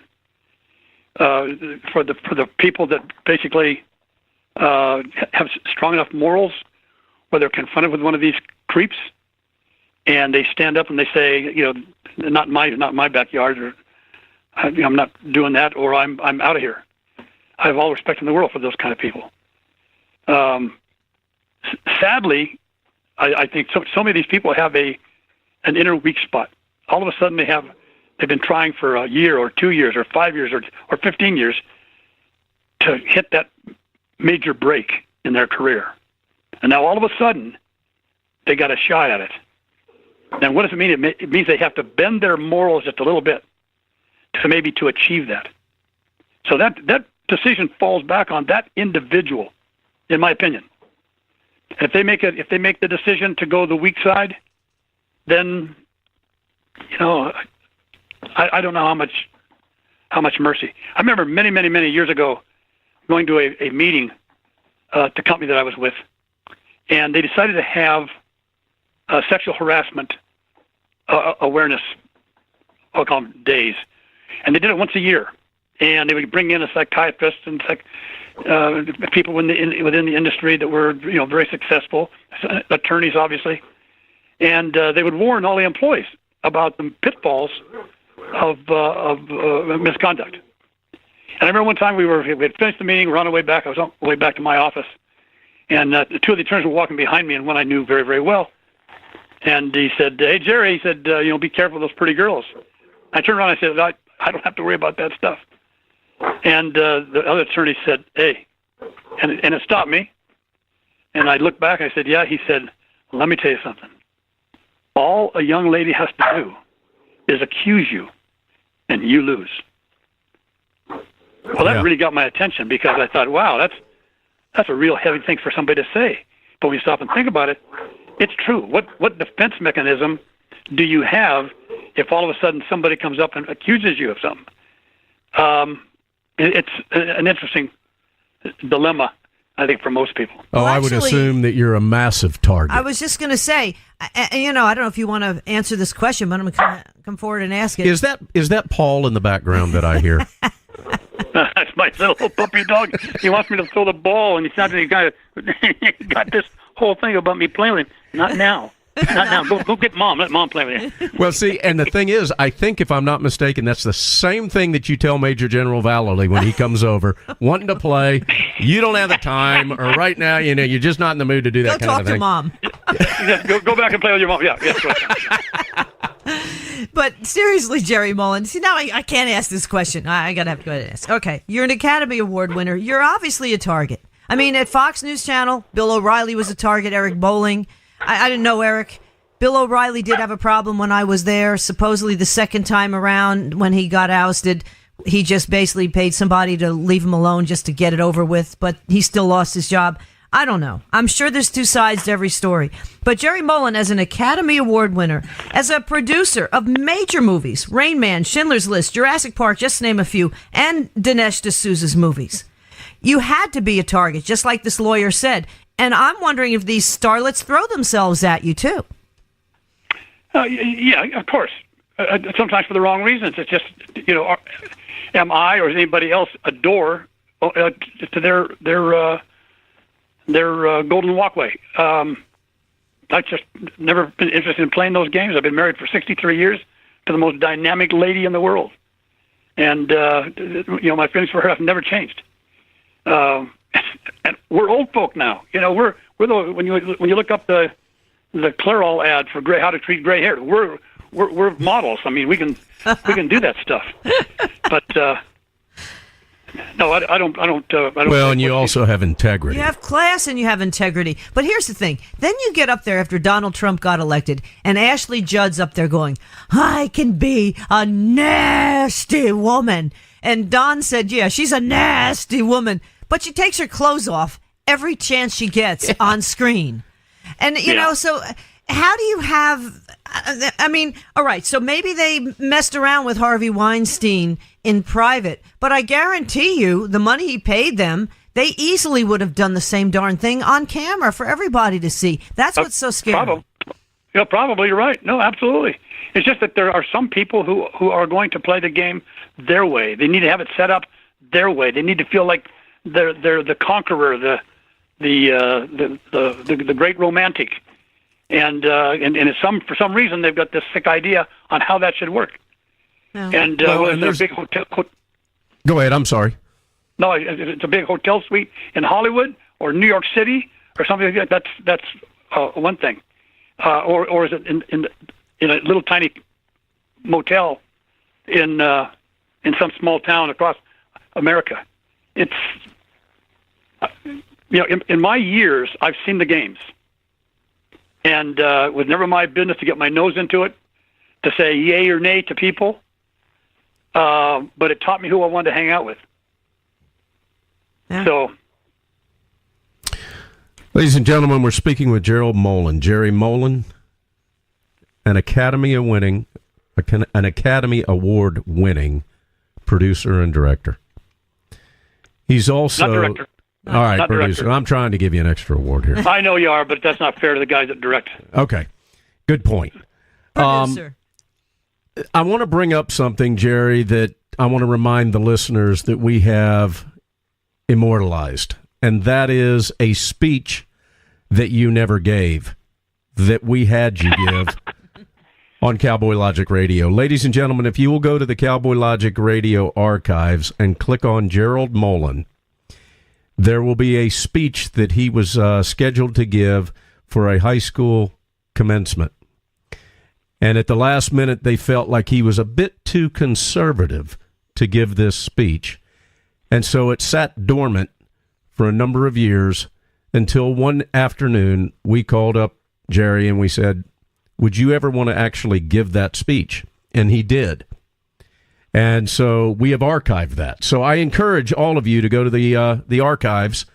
For the people that basically have strong enough morals, where they're confronted with one of these creeps, and they stand up and they say, not my backyard, or I'm not doing that, or I'm out of here. I have all respect in the world for those kind of people. Sadly, I think so many of these people have an inner weak spot. All of a sudden they've been trying for a year or 2 years or 5 years or 15 years to hit that major break in their career. And now all of a sudden they got a shot at it. And what does it mean? It means they have to bend their morals just a little bit to achieve that. So that decision falls back on that individual, in my opinion. And if they make the decision to go the weak side, then I don't know how much mercy. I remember many years ago going to a meeting at the company that I was with, and they decided to have sexual harassment awareness, I'll call them days, and they did it once a year. And they would bring in a psychiatrist and people within the industry that were very successful, attorneys obviously, and they would warn all the employees about the pitfalls of misconduct. And I remember one time we had finished the meeting, we're on our way back. I was on the way back to my office, and the two of the attorneys were walking behind me, and one I knew very, very well. And he said, "Hey, Jerry," he said, "be careful of those pretty girls." I turned around and I said, I don't have to worry about that stuff. And the other attorney said, "Hey," and it stopped me. And I looked back and I said, "Yeah." He said, "Let me tell you something. All a young lady has to do is accuse you, and you lose." Well, that really got my attention, because I thought, wow, that's a real heavy thing for somebody to say. But when you stop and think about it, it's true. What defense mechanism do you have if all of a sudden somebody comes up and accuses you of something? It's an interesting dilemma, I think, for most people. Well, I would assume that you're a massive target. I was just going to say, I don't know if you want to answer this question, but I'm going to come forward and ask it. Is that Paul in the background that I hear? That's my little puppy dog. He wants me to throw the ball, and he got this whole thing about me playing with him. Not now. Not now. Go get Mom. Let Mom play with you. Well, see, and the thing is, I think, if I'm not mistaken, that's the same thing that you tell Major General Vallerly when he comes over, wanting to play. You don't have the time, or right now, you're just not in the mood to do that kind of thing. Go talk to Mom. Go back and play with your mom. Yeah. But seriously, Jerry Mullen, see, now I can't ask this question. I got to have to go ahead and ask. Okay, you're an Academy Award winner. You're obviously a target. I mean, at Fox News Channel, Bill O'Reilly was a target, Eric Bowling. I didn't know Eric. Bill O'Reilly did have a problem when I was there. Supposedly the second time around when he got ousted, he just basically paid somebody to leave him alone just to get it over with, but he still lost his job. I don't know. I'm sure there's two sides to every story. But Jerry Molen, as an Academy Award winner, as a producer of major movies, Rain Man, Schindler's List, Jurassic Park, just to name a few, and Dinesh D'Souza's movies, you had to be a target, just like this lawyer said. And I'm wondering if these starlets throw themselves at you, too. Yeah, of course. Sometimes for the wrong reasons. It's just, am I or is anybody else a door to their golden walkway? I've just never been interested in playing those games. I've been married for 63 years to the most dynamic lady in the world, and my feelings for her have never changed. And we're old folk now. We're when you look up the Clairol ad for how to treat gray hair, we're models. I mean, we can do that stuff. But no, I don't. Well, and you also have integrity. You have class and you have integrity. But here's the thing. Then you get up there after Donald Trump got elected, and Ashley Judd's up there going, "I can be a nasty woman." And Don said, "Yeah, she's a nasty woman, but she takes her clothes off every chance she gets on screen." And so how do you have? I mean, all right, so maybe they messed around with Harvey Weinstein in private, but I guarantee you the money he paid them, they easily would have done the same darn thing on camera for everybody to see. That's what's so scary. Probably you're right. No, absolutely. It's just that there are some people who are going to play the game their way. They need to have it set up their way. They need to feel like they're the conqueror, the great romantic. And for some reason they've got this sick idea on how that should work. Yeah. And there's a big hotel. Go ahead. I'm sorry. No, it's a big hotel suite in Hollywood or New York City or something like that. That's one thing. Or is it in a little tiny motel in some small town across America? It's in my years I've seen the games. And it was never my business to get my nose into it, to say yay or nay to people. But it taught me who I wanted to hang out with. Yeah. So, ladies and gentlemen, we're speaking with Gerald Molen. Jerry Molen, an Academy Award winning producer and director. He's also not director. All right, not producer. director. I'm trying to give you an extra award here. I know you are, but that's not fair to the guys that direct. Okay, good point. Producer. I want to bring up something, Jerry, that I want to remind the listeners that we have immortalized, and that is a speech that you never gave, that we had you give on Cowboy Logic Radio. Ladies and gentlemen, if you will go to the Cowboy Logic Radio archives and click on Gerald Molen, there will be a speech that he was scheduled to give for a high school commencement. And at the last minute, they felt like he was a bit too conservative to give this speech. And so it sat dormant for a number of years until one afternoon we called up Jerry and we said, would you ever want to actually give that speech? And he did. And so we have archived that. So I encourage all of you to go to the archives,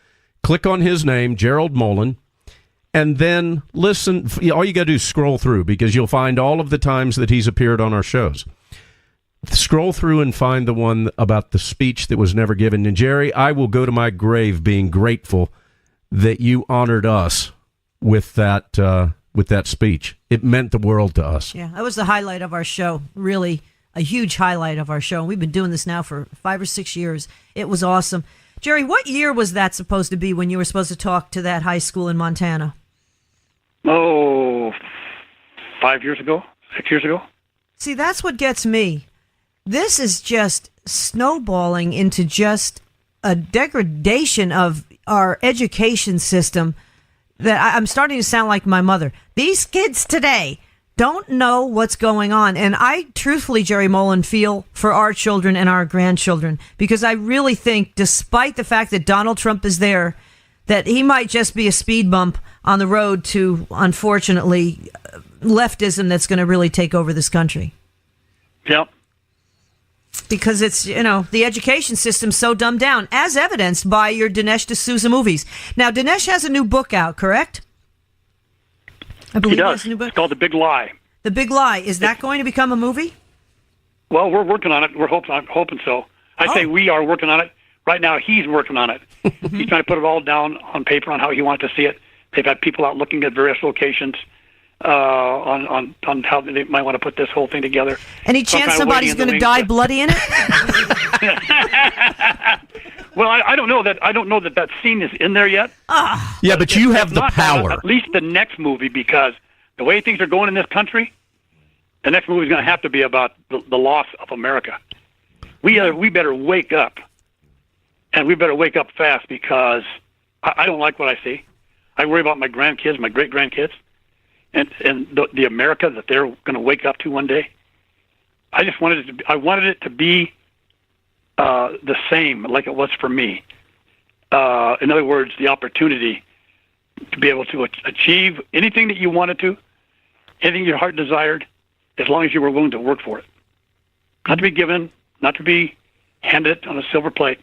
click on his name, Gerald Molen, and then listen. All you got to do is scroll through, because you'll find all of the times that he's appeared on our shows. Scroll through and find the one about the speech that was never given. And Jerry, I will go to my grave being grateful that you honored us with that speech. It meant the world to us. Yeah, that was the highlight of our show, really. A huge highlight of our show. We've been doing this now for 5 or 6 years. It was awesome. Jerry, what year was that supposed to be when you were supposed to talk to that high school in Montana? Oh, 5 years ago, 6 years ago. See, that's what gets me. This is just snowballing into just a degradation of our education system that I'm starting to sound like my mother. These kids today don't know what's going on. And I truthfully, Jerry Molen, feel for our children and our grandchildren, because I really think, despite the fact that Donald Trump is there, that he might just be a speed bump on the road to, unfortunately, leftism that's going to really take over this country. Yep. Because it's, the education system's so dumbed down, as evidenced by your Dinesh D'Souza movies. Now, Dinesh has a new book out, correct? I believe he does. He has a new book. It's called The Big Lie. The Big Lie. Is that going to become a movie? Well, we're working on it. We're hoping so. I say we are working on it. Right now, he's working on it. He's trying to put it all down on paper on how he wants to see it. They've had people out looking at various locations on how they might want to put this whole thing together. Any chance somebody's going to die bloody in it? Well, I don't know that. I don't know that scene is in there yet. Yeah, but you have the power. At least the next movie, because the way things are going in this country, the next movie is going to have to be about the loss of America. We better wake up, and we better wake up fast, because I don't like what I see. I worry about my grandkids, my great grandkids, and the America that they're going to wake up to one day. I just wanted it to be the same like it was for me. In other words, the opportunity to be able to achieve anything that you wanted to, anything your heart desired, as long as you were willing to work for it. Not to be given, not to be handed it on a silver plate,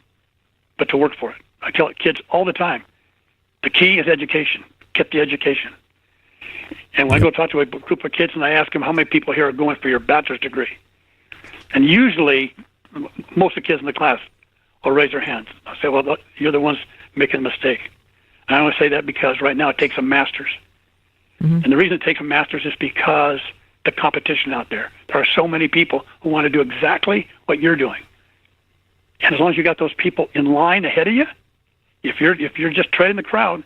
but to work for it. I tell kids all the time, the key is education. Get the education. And when I go talk to a group of kids and I ask them how many people here are going for your bachelor's degree, and usually most of the kids in the class will raise their hands. I'll say, well, you're the ones making a mistake. And I only say that because right now it takes a master's. Mm-hmm. And the reason it takes a master's is because the competition out there. There are so many people who want to do exactly what you're doing. And as long as you got those people in line ahead of you, if you're just treading the crowd,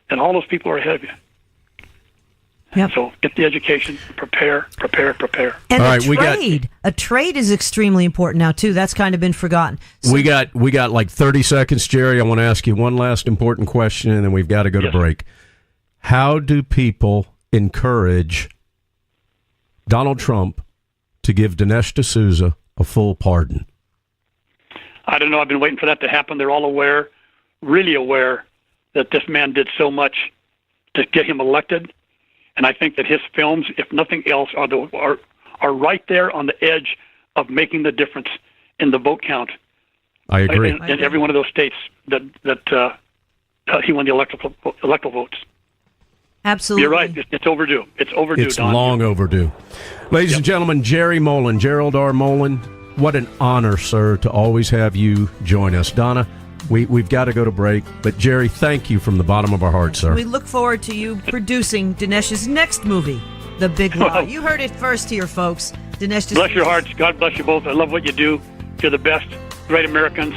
then all those people are ahead of you. Yep. So get the education, prepare. And a trade is extremely important now too. That's kind of been forgotten. So we got like 30 seconds, Jerry. I want to ask you one last important question, and then we've got to go to break. How do people encourage Donald Trump to give Dinesh D'Souza a full pardon? I don't know. I've been waiting for that to happen. They're all aware, really aware, that this man did so much to get him elected. And I think that his films, if nothing else, are right there on the edge of making the difference in the vote count. I agree. In every one of those states that he won the electoral votes. Absolutely. You're right. It's overdue. It's overdue, It's Don. long overdue. Ladies and gentlemen, Jerry Molen, Gerald R. Molen, what an honor, sir, to always have you join us. Donna, we've got to go to break, but Jerry, thank you from the bottom of our hearts, sir. We look forward to you producing Dinesh's next movie, The Big Lie. You heard it first here, folks. Dinesh. Bless your hearts. God bless you both. I love what you do. You're the best. Great Americans.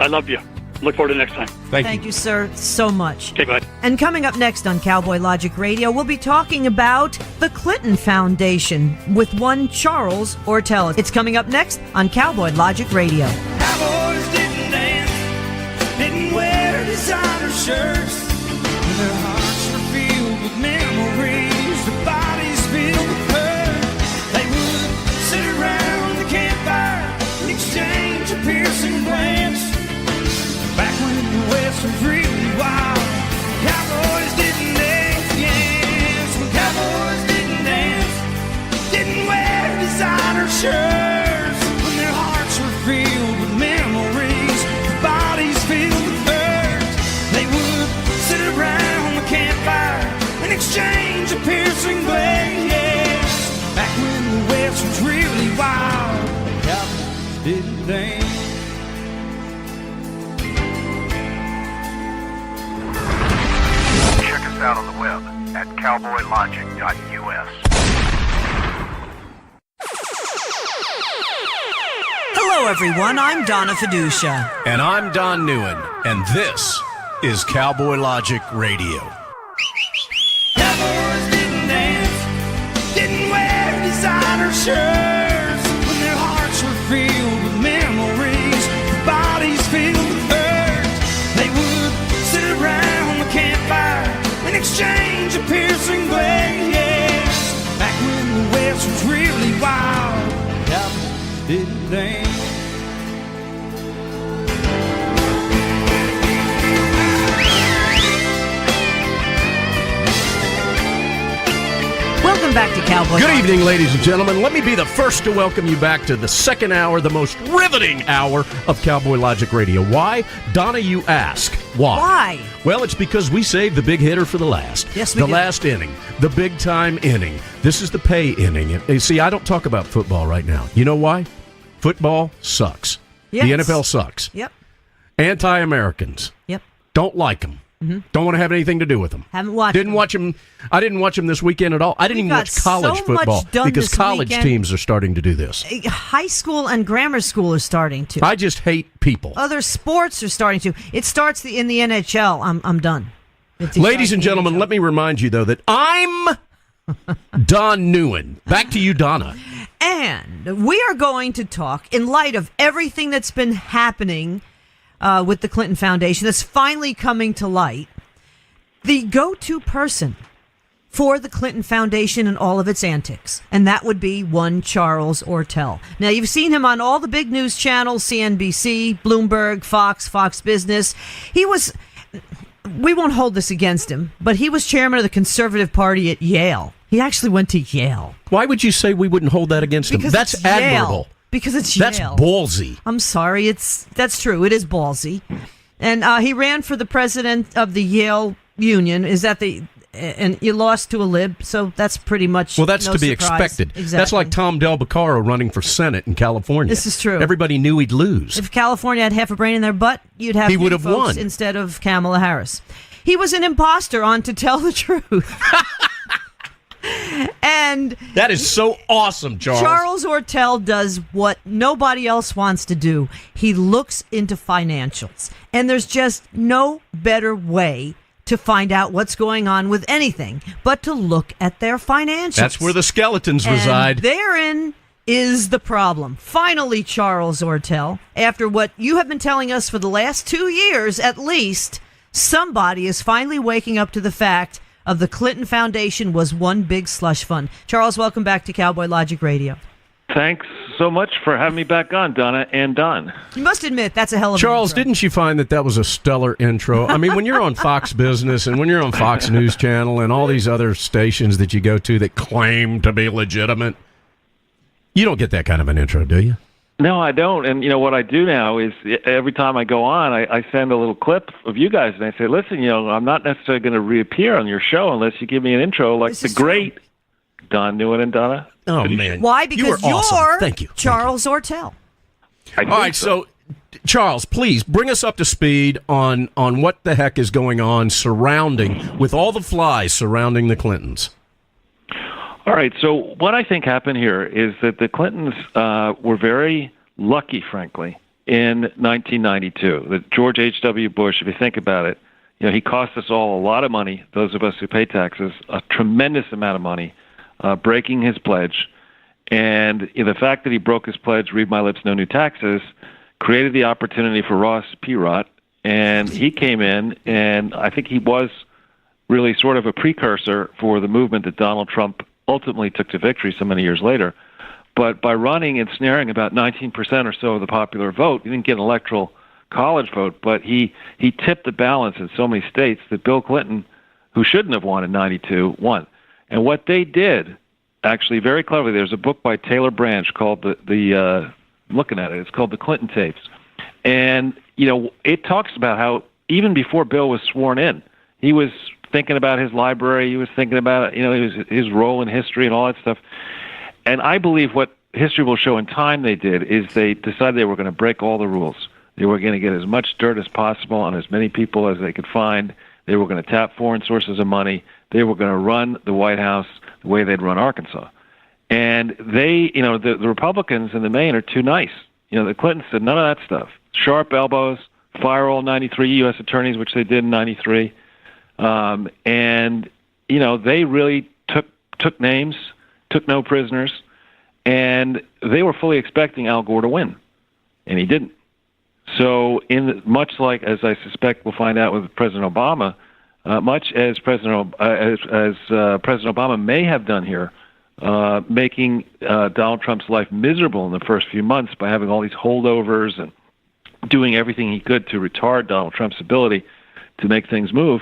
I love you. Look forward to next time. Thank you, sir, so much. Okay, bye. And coming up next on Cowboy Logic Radio, we'll be talking about the Clinton Foundation with one Charles Ortel. It's coming up next on Cowboy Logic Radio. Cowboys didn't dance, didn't wear designer shirts. Their hearts were filled with memories, their bodies filled with hurt. They would sit around the campfire and exchange a piercing glance. Back when the West was really wild, cowboys didn't dance, yes. When cowboys didn't dance, didn't wear designer shirts. When their hearts were filled with memories, their bodies filled with hurt. They would sit around the campfire and exchange a piercing glance, yes. Back when the West was really wild, cowboys didn't dance. Check us out on the web at cowboylogic.us. Hello, everyone. I'm Donna Fiducia. And I'm Don Neuen, and this is Cowboy Logic Radio. Cowboys didn't dance, didn't wear designer shirts. When their hearts were filled with memories, their bodies filled with hurt. They would sit around the campfire and exchange a piercing glance, yes. Back when the West was really wild, cowboys didn't dance. Welcome back to Cowboy. Good evening, ladies and gentlemen. Let me be the first to welcome you back to the second hour, the most riveting hour of Cowboy Logic Radio. Why? Donna, you ask. Why? Why? Well, it's because we saved the big hitter for the last. Yes, we The did. last inning. The big-time inning. This is the pay inning. And see, I don't talk about football right now. You know why? Football sucks. Yes. The NFL sucks. Yep. Anti-Americans. Yep. Don't like them. Mm-hmm. Don't want to have anything to do with them. Haven't watched Didn't watch them. I didn't watch them this weekend at all. I didn't even watch college so much football done because this college weekend. teams are starting to do this. High school and grammar school are starting to. I just hate people. Other sports are starting to. It starts in the NHL. I'm done. Ladies and gentlemen, let me remind you, though, that I'm Don NEUEN. Back to you, Donna. And we are going to talk, in light of everything that's been happening with the Clinton Foundation, that's finally coming to light, the go-to person for the Clinton Foundation and all of its antics. And that would be one Charles Ortel. Now, you've seen him on all the big news channels, CNBC, Bloomberg, Fox Business. We won't hold this against him, but he was chairman of the Conservative Party at Yale. He actually went to Yale. Why would you say we wouldn't hold that against him? That's it's admirable. Yale. Because it's Yale. That's ballsy. I'm sorry. That's true. It is ballsy. And he ran for the president of the Yale Union. And you lost to a lib, so that's pretty much that's no to be surprise. expected. Exactly. That's like Tom Del Beccaro running for Senate in California. This is true. Everybody knew he'd lose. If California had half a brain in their butt, you'd have he would have folks won instead of Kamala Harris. He was an imposter on To Tell the Truth. And that is so awesome, Charles. Charles Ortel does what nobody else wants to do. He looks into financials. And there's just no better way to find out what's going on with anything but to look at their financials. That's where the skeletons reside. Therein is the problem. Finally, Charles Ortel, after what you have been telling us for the last 2 years at least, somebody is finally waking up to the fact of the Clinton Foundation was one big slush fund. Charles, welcome back to Cowboy Logic Radio. Thanks so much for having me back on, Donna and Don. You must admit, that's a hell of Charles, an intro. didn't you find that was a stellar intro? I mean, when you're on Fox Business and when you're on Fox News Channel and all these other stations that you go to that claim to be legitimate, you don't get that kind of an intro, do you? No, I don't. And, what I do now is every time I go on, I send a little clip of you guys, and I say, listen, I'm not necessarily going to reappear on your show unless you give me an intro like the great Don NEUEN and Donna. Oh, man. Why? Because you were awesome. you're Thank you. Charles Ortel. All right, so, Charles, please bring us up to speed on what the heck is going on with all the flies surrounding the Clintons. All right, so what I think happened here is that the Clintons were very lucky, frankly, in 1992. That George H.W. Bush, if you think about it, he cost us all a lot of money, those of us who pay taxes, a tremendous amount of money, breaking his pledge. And the fact that he broke his pledge, read my lips, no new taxes, created the opportunity for Ross Perot. And he came in, and I think he was really sort of a precursor for the movement that Donald Trump ultimately took to victory so many years later. But by running and snaring about 19% or so of the popular vote, he didn't get an electoral college vote, but he tipped the balance in so many states that Bill Clinton, who shouldn't have won in 92, won. And what they did, actually very cleverly, there's a book by Taylor Branch called I'm looking at it, it's called The Clinton Tapes. And, it talks about how even before Bill was sworn in, he was thinking about his library, he was thinking about his role in history and all that stuff. And I believe what history will show in time they did is they decided they were going to break all the rules. They were going to get as much dirt as possible on as many people as they could find. They were going to tap foreign sources of money. They were going to run the White House the way they'd run Arkansas. And they, the Republicans in the main are too nice. The Clintons said none of that stuff. Sharp elbows, fire all 93 U.S. attorneys, which they did in 93. And, they really took names, took no prisoners, and they were fully expecting Al Gore to win, and he didn't. So much like, as I suspect we'll find out with President Obama, much as President Obama may have done here, making Donald Trump's life miserable in the first few months by having all these holdovers and doing everything he could to retard Donald Trump's ability to make things move,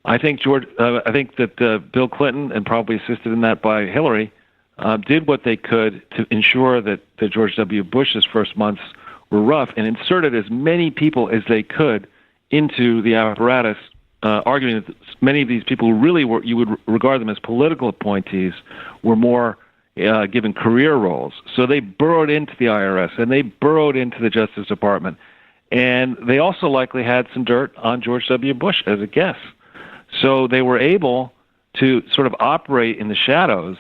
I think that Bill Clinton, and probably assisted in that by Hillary, did what they could to ensure that George W. Bush's first months were rough, and inserted as many people as they could into the apparatus, arguing that many of these people who really were, you would regard them as political appointees, were more given career roles. So they burrowed into the IRS, and they burrowed into the Justice Department. And they also likely had some dirt on George W. Bush as a guess. So they were able to sort of operate in the shadows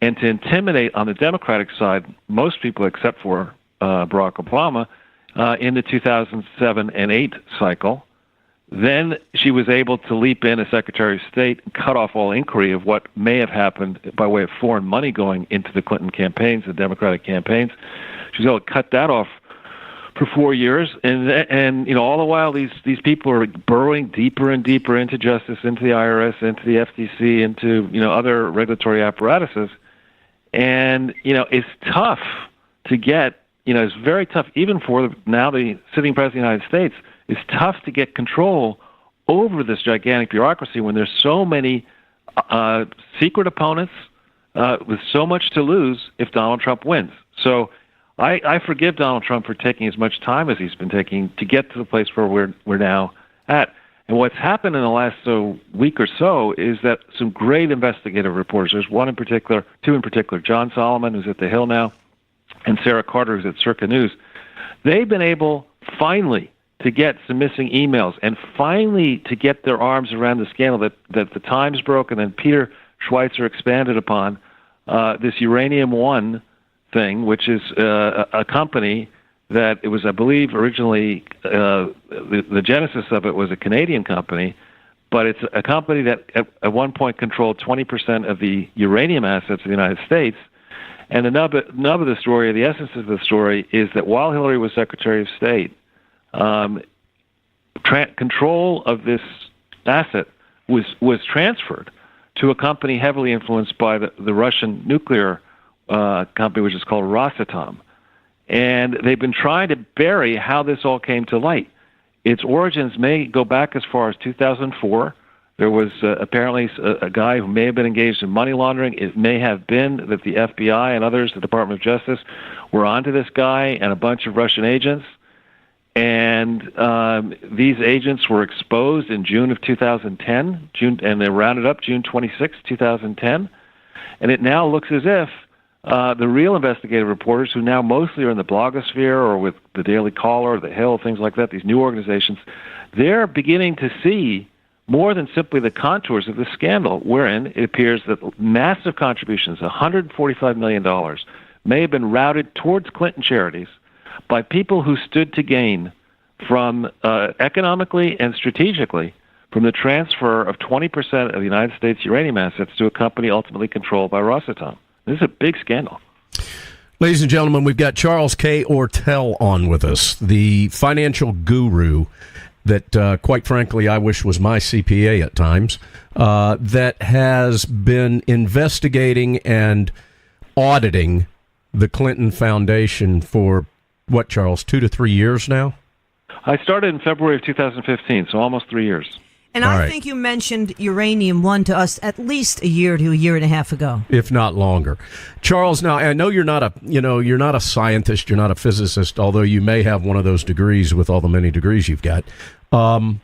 and to intimidate on the Democratic side most people except for Barack Obama in the 2007 and 8 cycle. Then she was able to leap in as Secretary of State and cut off all inquiry of what may have happened by way of foreign money going into the Clinton campaigns, the Democratic campaigns. She was able to cut that off for 4 years, and you know, all the while these people are burrowing deeper and deeper into justice, into the IRS, into the FTC, into other regulatory apparatuses, and it's tough to get. It's very tough even for the sitting president of the United States. It's tough to get control over this gigantic bureaucracy when there's so many secret opponents with so much to lose if Donald Trump wins. So I forgive Donald Trump for taking as much time as he's been taking to get to the place where we're now at. And what's happened in the last week or so is that some great investigative reporters, there's two in particular, John Solomon, who's at The Hill now, and Sarah Carter, who's at Circa News, they've been able finally to get some missing emails and finally to get their arms around the scandal that the Times broke and then Peter Schweitzer expanded upon, this Uranium One thing, which is a company that it was, I believe, originally the genesis of it was a Canadian company, but it's a company that at one point controlled 20% of the uranium assets of the United States. And the nub of the story, the essence of the story, is that while Hillary was Secretary of State, control of this asset was transferred to a company heavily influenced by the Russian nuclear company, which is called Rosatom. And they've been trying to bury how this all came to light. Its origins may go back as far as 2004. There was apparently a guy who may have been engaged in money laundering. It may have been that the FBI and others, the Department of Justice, were onto this guy and a bunch of Russian agents. And these agents were exposed in June of 2010, and they rounded up June 26, 2010. And it now looks as if the real investigative reporters, who now mostly are in the blogosphere or with the Daily Caller, the Hill, things like that, these new organizations, they're beginning to see more than simply the contours of the scandal, wherein it appears that massive contributions, $145 million, may have been routed towards Clinton charities by people who stood to gain from economically and strategically from the transfer of 20% of the United States uranium assets to a company ultimately controlled by Rosatom. This is a big scandal. Ladies and gentlemen, we've got Charles K. Ortel on with us, the financial guru that, quite frankly, I wish was my CPA at times, that has been investigating and auditing the Clinton Foundation for, what, Charles, 2 to 3 years now? I started in February of 2015, so almost 3 years. And I think you mentioned Uranium One to us at least a year to a year and a half ago, if not longer. Charles, now I know you're not a scientist, you're not a physicist, although you may have one of those degrees with all the many degrees you've got. Can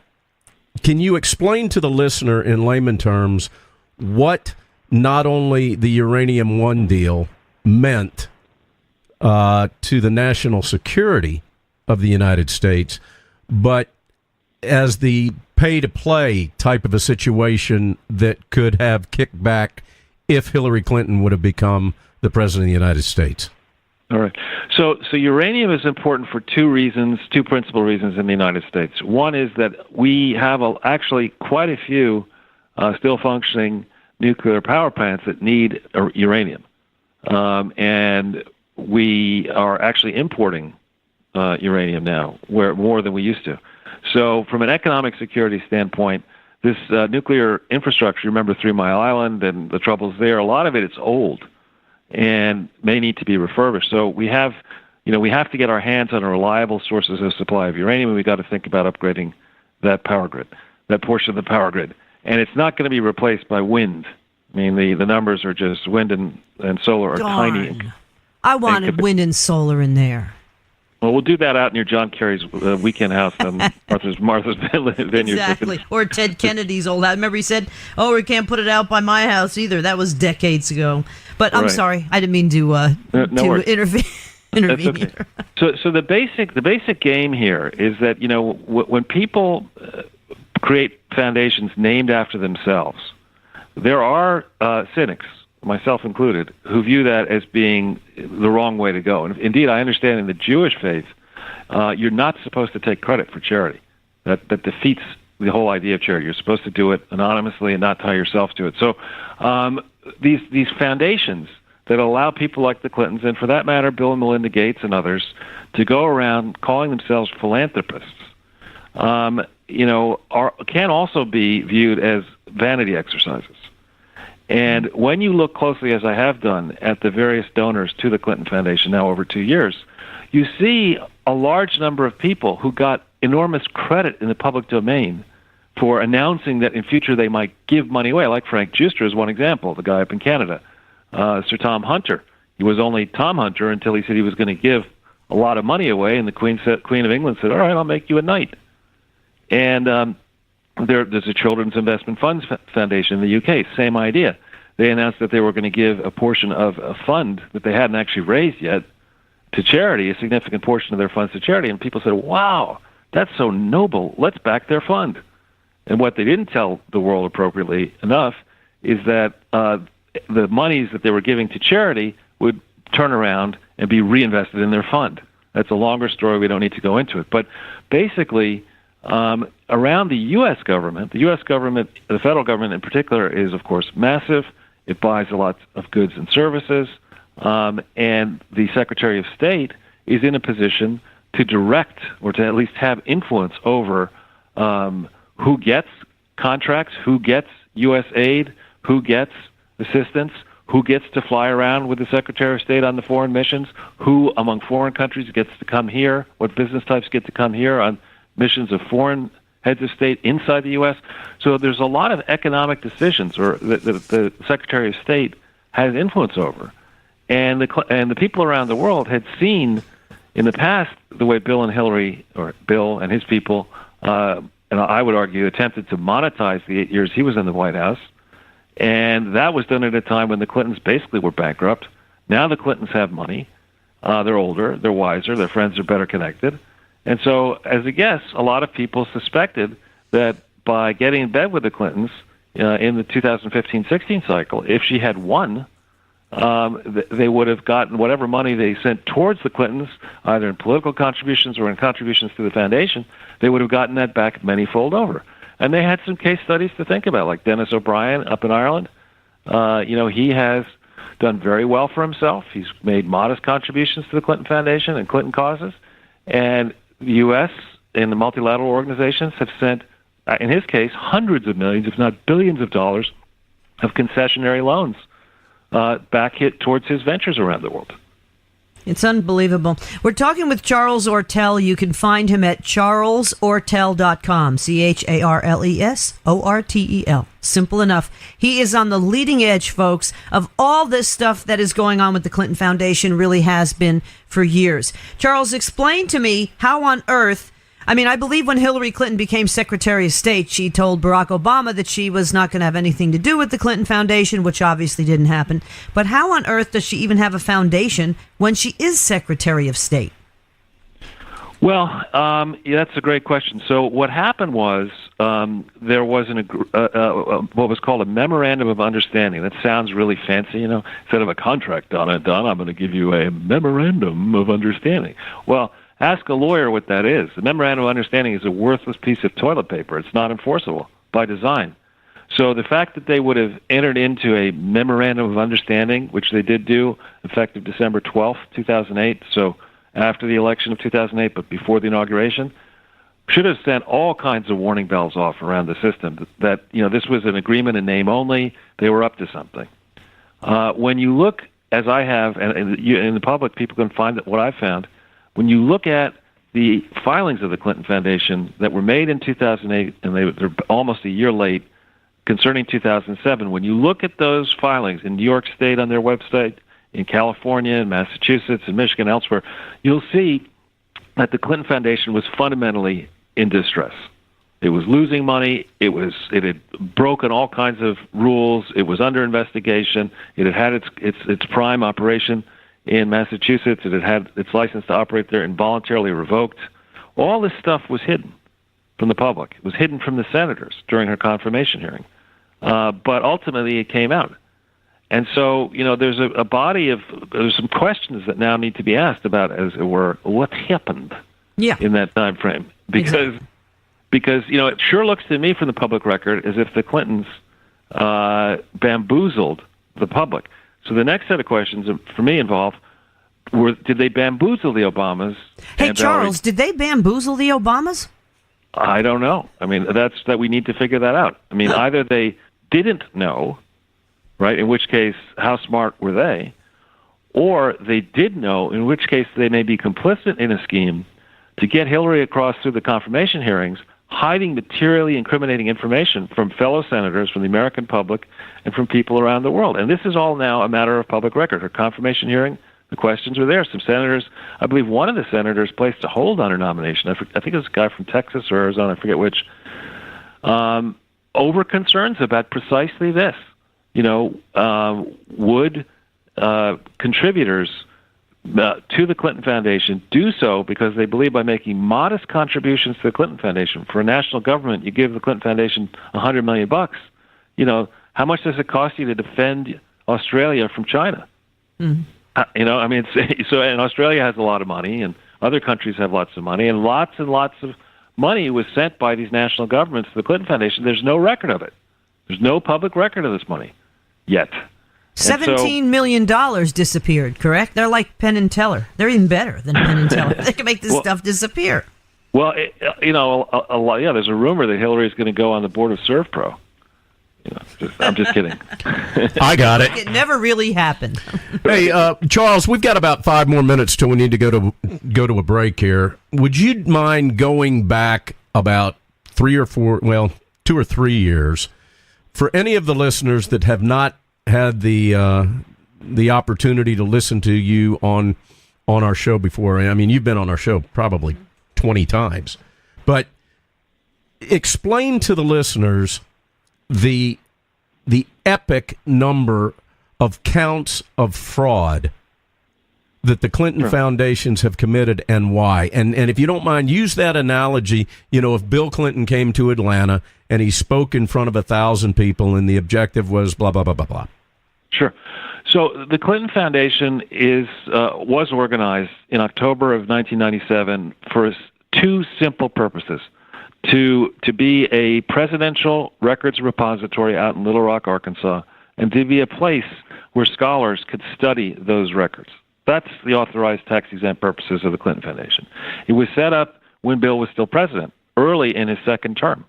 you explain to the listener in layman terms what not only the Uranium One deal meant to the national security of the United States, but as the pay-to-play type of a situation that could have kicked back if Hillary Clinton would have become the president of the United States? All right. So uranium is important for two principal reasons in the United States. One is that we have actually quite a few still functioning nuclear power plants that need uranium. And we are actually importing uranium now, more than we used to. So from an economic security standpoint, this nuclear infrastructure, remember 3 Mile Island and the troubles there, a lot of it's old and may need to be refurbished. So we have to get our hands on reliable sources of supply of uranium, and we've got to think about upgrading that power grid, that portion of the power grid. and it's not going to be replaced by wind. I mean, the numbers are just wind and solar are tiny. I wanted wind and solar in there. Well, we'll do that out near John Kerry's weekend house on Martha's Vineyard. Exactly. Or Ted Kennedy's old house. Remember he said, we can't put it out by my house either. That was decades ago. But I'm sorry. I didn't mean to intervene. Okay. So the basic game here is that, when people create foundations named after themselves, there are cynics, myself included, who view that as being the wrong way to go. And indeed, I understand in the Jewish faith, you're not supposed to take credit for charity. That defeats the whole idea of charity. You're supposed to do it anonymously and not tie yourself to it. So these foundations that allow people like the Clintons, and for that matter, Bill and Melinda Gates and others, to go around calling themselves philanthropists, can also be viewed as vanity exercises. And when you look closely, as I have done, at the various donors to the Clinton Foundation now over 2 years, you see a large number of people who got enormous credit in the public domain for announcing that in future they might give money away, like Frank Juster is one example, the guy up in Canada. Sir Tom Hunter. He was only Tom Hunter until he said he was going to give a lot of money away, and the Queen of England said, all right, I'll make you a knight. And there's a Children's Investment Funds Foundation in the UK, same idea. They announced that they were going to give a portion of a fund that they hadn't actually raised yet to charity, a significant portion of their funds to charity, and people said, wow, that's so noble, let's back their fund. And what they didn't tell the world appropriately enough is that the monies that they were giving to charity would turn around and be reinvested in their fund. That's a longer story. We don't need to go into it. But basically, around the U.S. government, the federal government in particular, is, of course, massive. It buys a lot of goods and services. And the Secretary of State is in a position to direct or to at least have influence over who gets contracts, who gets U.S. aid, who gets assistance, who gets to fly around with the Secretary of State on the foreign missions, who among foreign countries gets to come here, what business types get to come here on missions of foreign heads of state inside the U.S. So there's a lot of economic decisions or the Secretary of State has influence over. And the people around the world had seen in the past the way Bill and his people, and I would argue, attempted to monetize the 8 years he was in the White House. And that was done at a time when the Clintons basically were bankrupt. Now the Clintons have money. They're older, they're wiser, their friends are better connected. And so, as a guess, a lot of people suspected that by getting in bed with the Clintons in the 2015-16 cycle, if she had won, they would have gotten whatever money they sent towards the Clintons, either in political contributions or in contributions to the foundation, they would have gotten that back many-fold over. And they had some case studies to think about, like Dennis O'Brien up in Ireland. He has done very well for himself. He's made modest contributions to the Clinton Foundation and Clinton causes. And the U.S. and the multilateral organizations have sent, in his case, hundreds of millions, if not billions of dollars of concessionary loans back towards his ventures around the world. It's unbelievable. We're talking with Charles Ortel. You can find him at charlesortel.com, CharlesOrtel. Simple enough. He is on the leading edge, folks, of all this stuff that is going on with the Clinton Foundation, really has been for years. Charles, explain to me how on earth, I believe when Hillary Clinton became Secretary of State, she told Barack Obama that she was not going to have anything to do with the Clinton Foundation, which obviously didn't happen. But how on earth does she even have a foundation when she is Secretary of State? Well, that's a great question. So what happened was there was what was called a memorandum of understanding. That sounds really fancy, instead of a contract, Donna, I'm going to give you a memorandum of understanding. Well, ask a lawyer what that is. The memorandum of understanding is a worthless piece of toilet paper. It's not enforceable by design. So the fact that they would have entered into a memorandum of understanding, which they did do effective December 12th, 2008, so after the election of 2008 but before the inauguration, should have sent all kinds of warning bells off around the system that this was an agreement in name only. They were up to something. When you look, as I have, and in the public, people can find what I found. When you look at the filings of the Clinton Foundation that were made in 2008, and they're almost a year late, concerning 2007. When you look at those filings in New York State on their website, in California, in Massachusetts, in Michigan, elsewhere, you'll see that the Clinton Foundation was fundamentally in distress. It was losing money. It had broken all kinds of rules. It was under investigation. It had its prime operation in Massachusetts. It had its license to operate there involuntarily revoked. All this stuff was hidden from the public. It was hidden from the senators during her confirmation hearing. But ultimately it came out. And so, there's there's some questions that now need to be asked about, as it were, what happened in that time frame. Because it sure looks to me from the public record as if the Clintons bamboozled the public. So the next set of questions for me involve, did they bamboozle the Obamas? Hey, Charles, did they bamboozle the Obamas? I don't know. I mean, that we need to figure that out. I mean, either they didn't know, right, in which case, how smart were they? Or they did know, in which case they may be complicit in a scheme to get Hillary across through the confirmation hearings, hiding materially incriminating information from fellow senators, from the American public, and from people around the world. And this is all now a matter of public record. Her confirmation hearing, the questions were there. Some senators, I believe one of the senators placed a hold on her nomination. I think it was a guy from Texas or Arizona, I forget which, over concerns about precisely this. Would contributors to the Clinton Foundation do so because they believe by making modest contributions to the Clinton Foundation? For a national government, you give the Clinton Foundation $100 million. How much does it cost you to defend Australia from China? Mm-hmm. And Australia has a lot of money, and other countries have lots of money, and lots of money was sent by these national governments to the Clinton Foundation. There's no record of it. There's no public record of this money yet. $17 million disappeared, correct? They're like Penn and Teller. They're even better than Penn and Teller. They can make this stuff disappear. Well, there's a rumor that Hillary's going to go on the board of ServPro. I'm just kidding. I got it. It never really happened. Hey, Charles, we've got about 5 more minutes till we need to go to a break here. Would you mind going back about 2 or 3 years for any of the listeners that have not had the opportunity to listen to you on our show before? I mean, you've been on our show probably 20 times, but explain to the listeners the epic number of counts of fraud that the Clinton foundations have committed and why. And if you don't mind, use that analogy. If Bill Clinton came to Atlanta and he spoke in front of 1,000 people and the objective was blah, blah, blah, blah, blah. Sure. So the Clinton Foundation was organized in October of 1997 for two simple purposes. To be a presidential records repository out in Little Rock, Arkansas, and to be a place where scholars could study those records. That's the authorized tax-exempt purposes of the Clinton Foundation. It was set up when Bill was still president, early in his second term.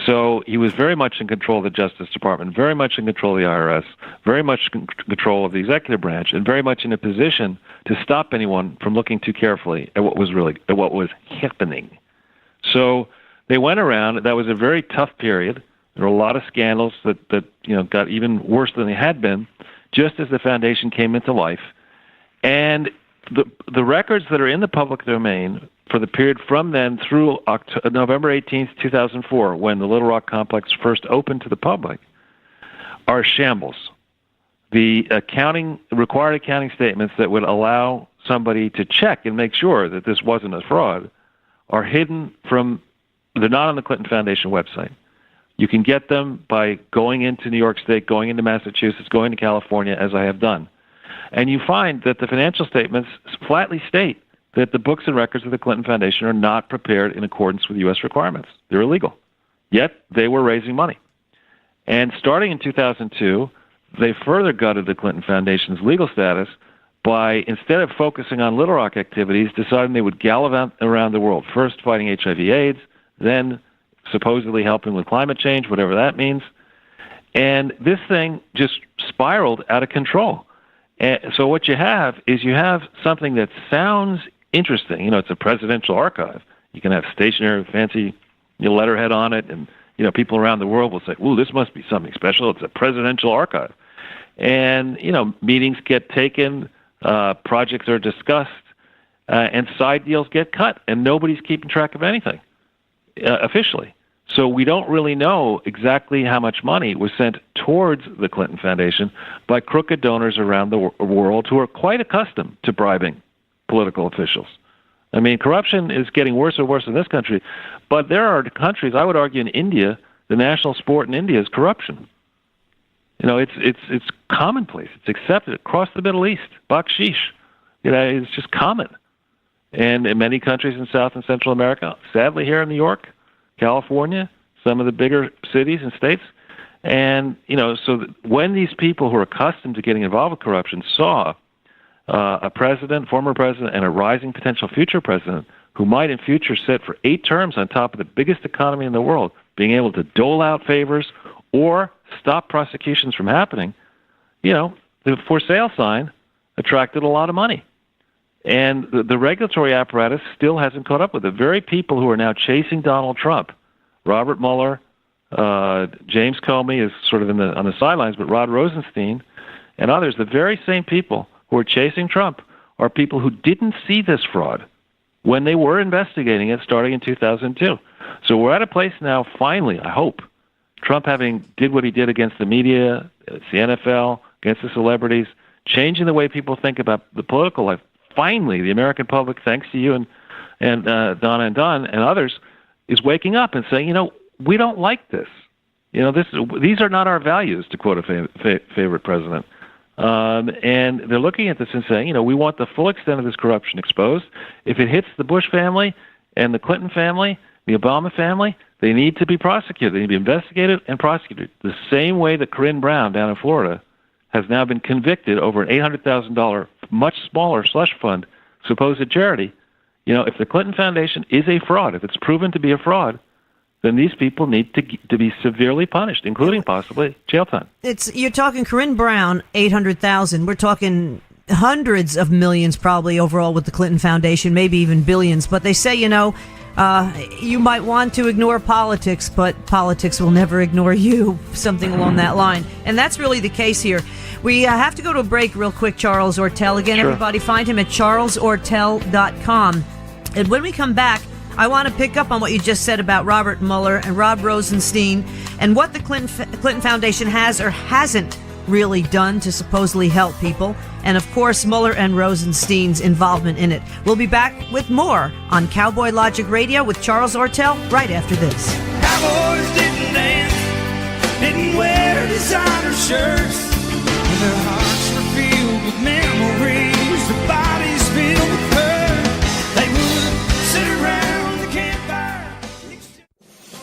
So he was very much in control of the Justice Department, very much in control of the IRS, very much in control of the executive branch, and very much in a position to stop anyone from looking too carefully at what was happening. So they went around. That was a very tough period. There were a lot of scandals that got even worse than they had been, just as the foundation came into life. And the records that are in the public domain for the period from then through November 18th, 2004, when the Little Rock complex first opened to the public, are shambles. The required accounting statements that would allow somebody to check and make sure that this wasn't a fraud are hidden from. They're not on the Clinton Foundation website. You can get them by going into New York State, going into Massachusetts, going to California, as I have done. And you find that the financial statements flatly state that the books and records of the Clinton Foundation are not prepared in accordance with U.S. requirements. They're illegal. Yet they were raising money. And starting in 2002, they further gutted the Clinton Foundation's legal status by, instead of focusing on Little Rock activities, deciding they would gallivant around the world, first fighting HIV/AIDS, then supposedly helping with climate change, whatever that means. And this thing just spiraled out of control. And so what you have is something that sounds interesting. It's a presidential archive. You can have stationery, fancy letterhead on it, and people around the world will say, "Ooh, this must be something special. It's a presidential archive." And, meetings get taken, projects are discussed, and side deals get cut, and nobody's keeping track of anything officially. So we don't really know exactly how much money was sent towards the Clinton Foundation by crooked donors around the world who are quite accustomed to bribing political officials. I mean, corruption is getting worse and worse in this country, but there are countries, I would argue in India, the national sport in India is corruption. It's commonplace. It's accepted across the Middle East. Bakshish, it's just common. And in many countries in South and Central America, sadly here in New York, California, some of the bigger cities and states. And, so when these people who are accustomed to getting involved with corruption saw a president, former president, and a rising potential future president who might in future sit for 8 terms on top of the biggest economy in the world, being able to dole out favors or stop prosecutions from happening, the for sale sign attracted a lot of money. And the regulatory apparatus still hasn't caught up with the very people who are now chasing Donald Trump. Robert Mueller, James Comey is sort of on the sidelines, but Rod Rosenstein and others, the very same people who are chasing Trump are people who didn't see this fraud when they were investigating it starting in 2002. So we're at a place now, finally, I hope, Trump having did what he did against the media, the NFL, against the celebrities, changing the way people think about the political life. Finally, the American public, thanks to you and Donna and Don and others, is waking up and saying, we don't like this. These are not our values, to quote a favorite president. And they're looking at this and saying, we want the full extent of this corruption exposed. If it hits the Bush family and the Clinton family, the Obama family, they need to be prosecuted. They need to be investigated and prosecuted. The same way that Corinne Brown down in Florida has now been convicted over an $800,000, much smaller slush fund, supposed charity. If the Clinton Foundation is a fraud, if it's proven to be a fraud, then these people need to be severely punished, including possibly jail time. You're talking Corinne Brown, 800,000. We're talking hundreds of millions probably overall with the Clinton Foundation, maybe even billions. But they say, you might want to ignore politics, but politics will never ignore you, something along that line. And that's really the case here. We have to go to a break real quick. Charles Ortel. Again, sure. Everybody find him at charlesortel.com. And when we come back, I want to pick up on what you just said about Robert Mueller and Rod Rosenstein and what the Clinton Foundation has or hasn't really done to supposedly help people. And, of course, Mueller and Rosenstein's involvement in it. We'll be back with more on Cowboy Logic Radio with Charles Ortel right after this. Cowboys didn't dance, didn't wear designer shirts. Their hearts were filled with memories, their bodies filled with hurt. They would sit around the campfire.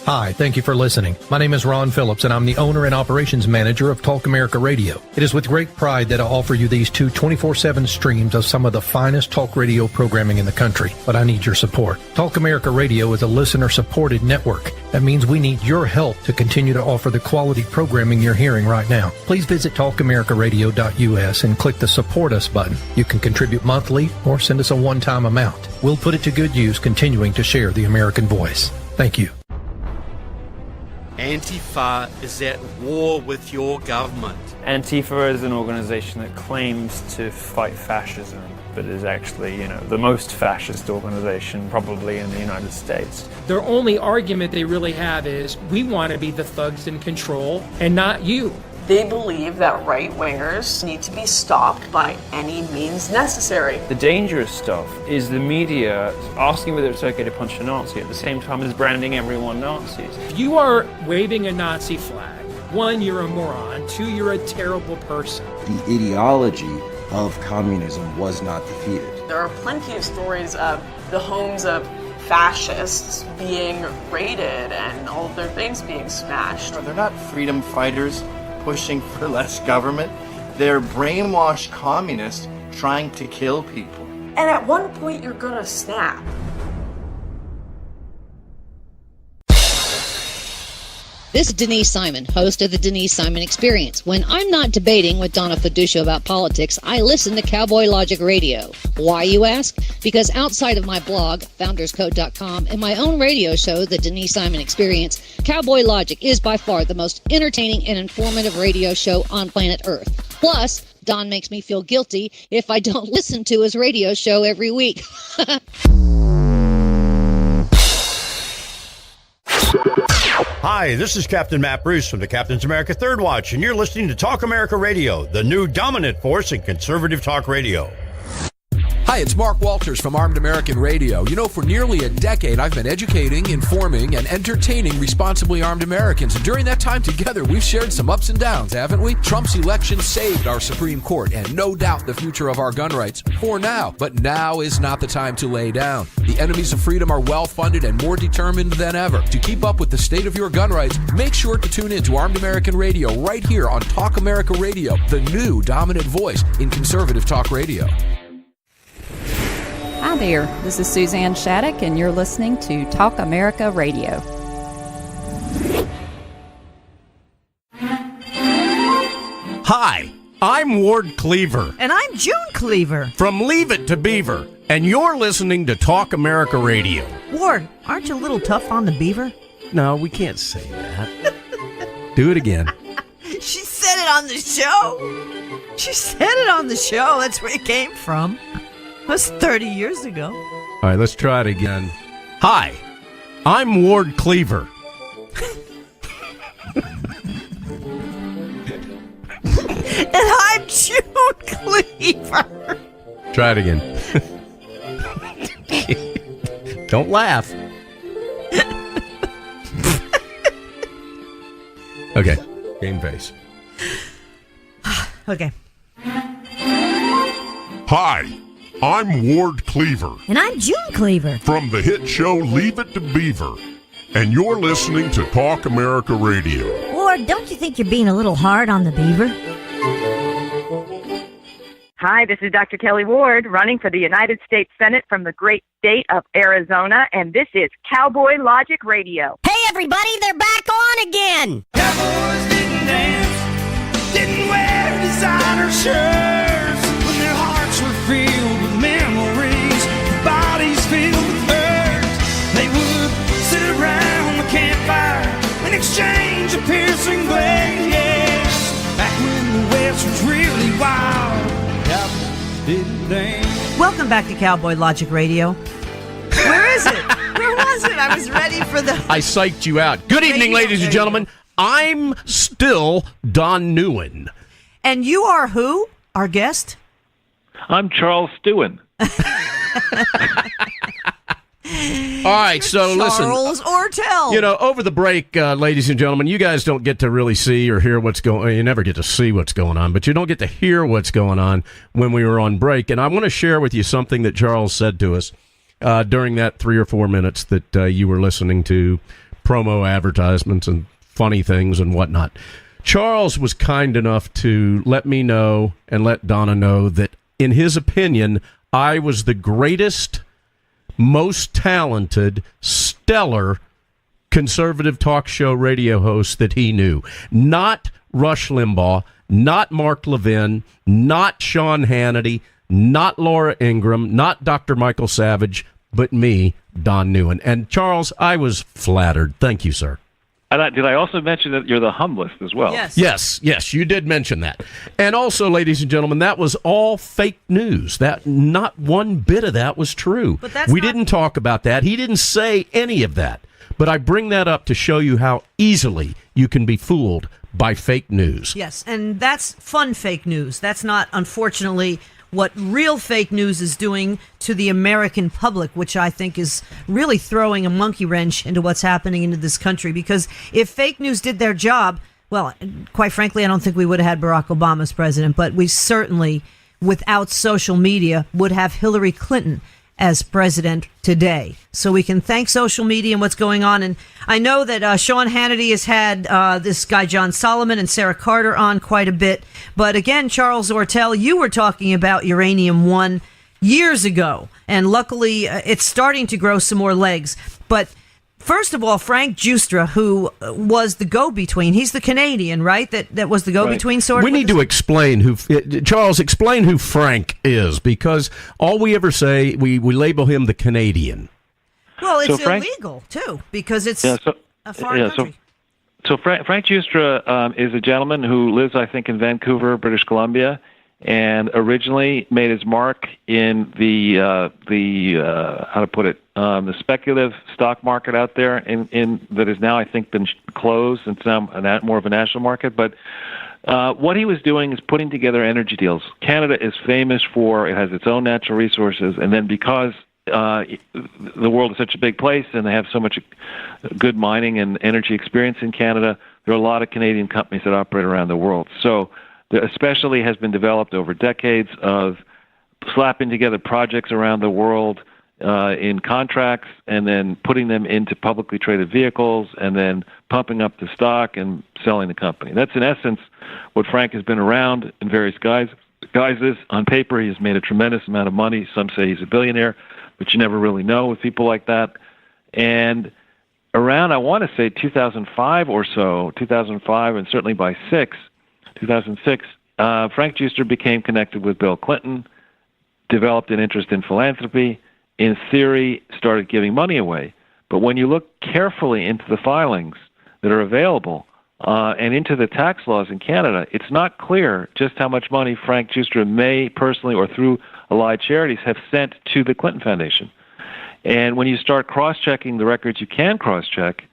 Hi, thank you for listening. My name is Ron Phillips, and I'm the owner and operations manager of Talk America Radio. It is with great pride that I offer you these two 24/7 streams of some of the finest talk radio programming in the country, but I need your support. Talk America Radio is a listener-supported network. That means we need your help to continue to offer the quality programming you're hearing right now. Please visit talkamericaradio.us and click the Support Us button. You can contribute monthly or send us a one-time amount. We'll put it to good use continuing to share the American voice. Thank you. Antifa is at war with your government. Antifa is an organization that claims to fight fascism, but is actually, the most fascist organization probably in the United States. Their only argument they really have is, we want to be the thugs in control and not you. They believe that right-wingers need to be stopped by any means necessary. The dangerous stuff is the media asking whether it's okay to punch a Nazi at the same time as branding everyone Nazis. If you are waving a Nazi flag, 1, you're a moron, 2, you're a terrible person. The ideology of communism was not defeated. There are plenty of stories of the homes of fascists being raided and all of their things being smashed. They're not freedom fighters pushing for less government. They're brainwashed communists trying to kill people. And at one point, you're gonna snap. This is Denise Simon, host of the Denise Simon Experience. When I'm not debating with Donna Fiducia about politics, I listen to Cowboy Logic Radio. Why, you ask? Because outside of my blog, founderscode.com, and my own radio show, the Denise Simon Experience, Cowboy Logic is by far the most entertaining and informative radio show on planet Earth. Plus, Don makes me feel guilty if I don't listen to his radio show every week. Hi, this is Captain Matt Bruce from the Captain's America Third Watch, and you're listening to Talk America Radio, the new dominant force in conservative talk radio. Hi, it's Mark Walters from Armed American Radio. You know, for nearly a decade, I've been educating, informing, and entertaining responsibly armed Americans. And during that time together, we've shared some ups and downs, haven't we? Trump's election saved our Supreme Court and no doubt the future of our gun rights for now. But now is not the time to lay down. The enemies of freedom are well-funded and more determined than ever. To keep up with the state of your gun rights, make sure to tune in to Armed American Radio right here on Talk America Radio, the new dominant voice in conservative talk radio. Hi there, this is Suzanne Shattuck, and you're listening to Talk America Radio. Hi, I'm Ward Cleaver. And I'm June Cleaver. From Leave It to Beaver. And you're listening to Talk America Radio. Ward, aren't you a little tough on the beaver? No, we can't say that. Do it again. She said it on the show. She said it on the show. That's where it came from. That was 30 years ago. All right, let's try it again. Hi, I'm Ward Cleaver. And I'm June Cleaver. Try it again. Don't laugh. Okay, game face. Okay. Hi, I'm Ward Cleaver. And I'm June Cleaver. From the hit show Leave It to Beaver. And you're listening to Talk America Radio. Ward, don't you think you're being a little hard on the beaver? Hi, this is Dr. Kelly Ward, running for the United States Senate from the great state of Arizona, and this is Cowboy Logic Radio. Hey, everybody, they're back on again! Cowboys didn't dance, didn't wear designer shirts, when their hearts were filled with memories, their bodies filled with hurt. They would sit around the campfire and exchange a piercing glare, yes. Back when the West was really wild, cowboys didn't dance. Welcome back to Cowboy Logic Radio. Where is it? Where was it? I was ready for the... I psyched you out. Good evening, ladies and gentlemen. I'm still Don NEUEN. And you are who? Our guest? I'm Charles Stewin. All right, so listen. Charles Ortel. You know, over the break, ladies and gentlemen, you guys don't get to really see or hear what's going on. You never get to see what's going on, but you don't get to hear what's going on when we were on break. And I want to share with you something that Charles said to us during that 3 or 4 minutes that you were listening to promo advertisements and funny things and whatnot. Charles was kind enough to let me know and let Donna know that, in his opinion, I was the greatest, most talented, stellar conservative talk show radio host that he knew. Not Rush Limbaugh, not Mark Levin, not Sean Hannity, not Laura Ingraham, not Dr. Michael Savage, but me, Don NEUEN. And Charles, I was flattered. Thank you, sir. Did I also mention that you're the humblest as well? Yes, you did mention that. And also, ladies and gentlemen, that was all fake news. That not one bit of that was true. We didn't talk about that. He didn't say any of that. But I bring that up to show you how easily you can be fooled by fake news. Yes, and that's fun fake news. That's not, unfortunately, what real fake news is doing to the American public, which I think is really throwing a monkey wrench into what's happening into this country. Because if fake news did their job, well, quite frankly, I don't think we would have had Barack Obama as president, but we certainly, without social media, would have Hillary Clinton as president today. So we can thank social media and what's going on. And I know that Sean Hannity has had this guy John Solomon and Sarah Carter on quite a bit. But again, Charles Ortel, you were talking about Uranium One years ago. And luckily, it's starting to grow some more legs. But First of all, Frank Giustra, who was the go-between, he's the Canadian, right? That was the go-between sort of. We need to explain Charles, explain who Frank is, because all we ever say, we label him the Canadian. Well, it's illegal, too, because it's a foreign country. So Frank Giustra is a gentleman who lives, I think, in Vancouver, British Columbia, and originally made his mark in the speculative stock market out there, in that has now, I think, been closed. It's now more of a national market. But what he was doing is putting together energy deals. Canada is famous for, it has its own natural resources, and then because the world is such a big place and they have so much good mining and energy experience in Canada, there are a lot of Canadian companies that operate around the world. So there especially has been developed over decades of slapping together projects around the world in contracts and then putting them into publicly traded vehicles and then pumping up the stock and selling the company. That's in essence what Frank has been around in various guises. On paper, he has made a tremendous amount of money. Some say he's a billionaire, but you never really know with people like that. And around, I want to say 2005 or so, 2005, and certainly by 2006, Frank Giustra became connected with Bill Clinton, developed an interest in philanthropy, in theory, started giving money away. But when you look carefully into the filings that are available and into the tax laws in Canada, it's not clear just how much money Frank Giustra may personally or through allied charities have sent to the Clinton Foundation. And when you start cross-checking the records you can cross-check,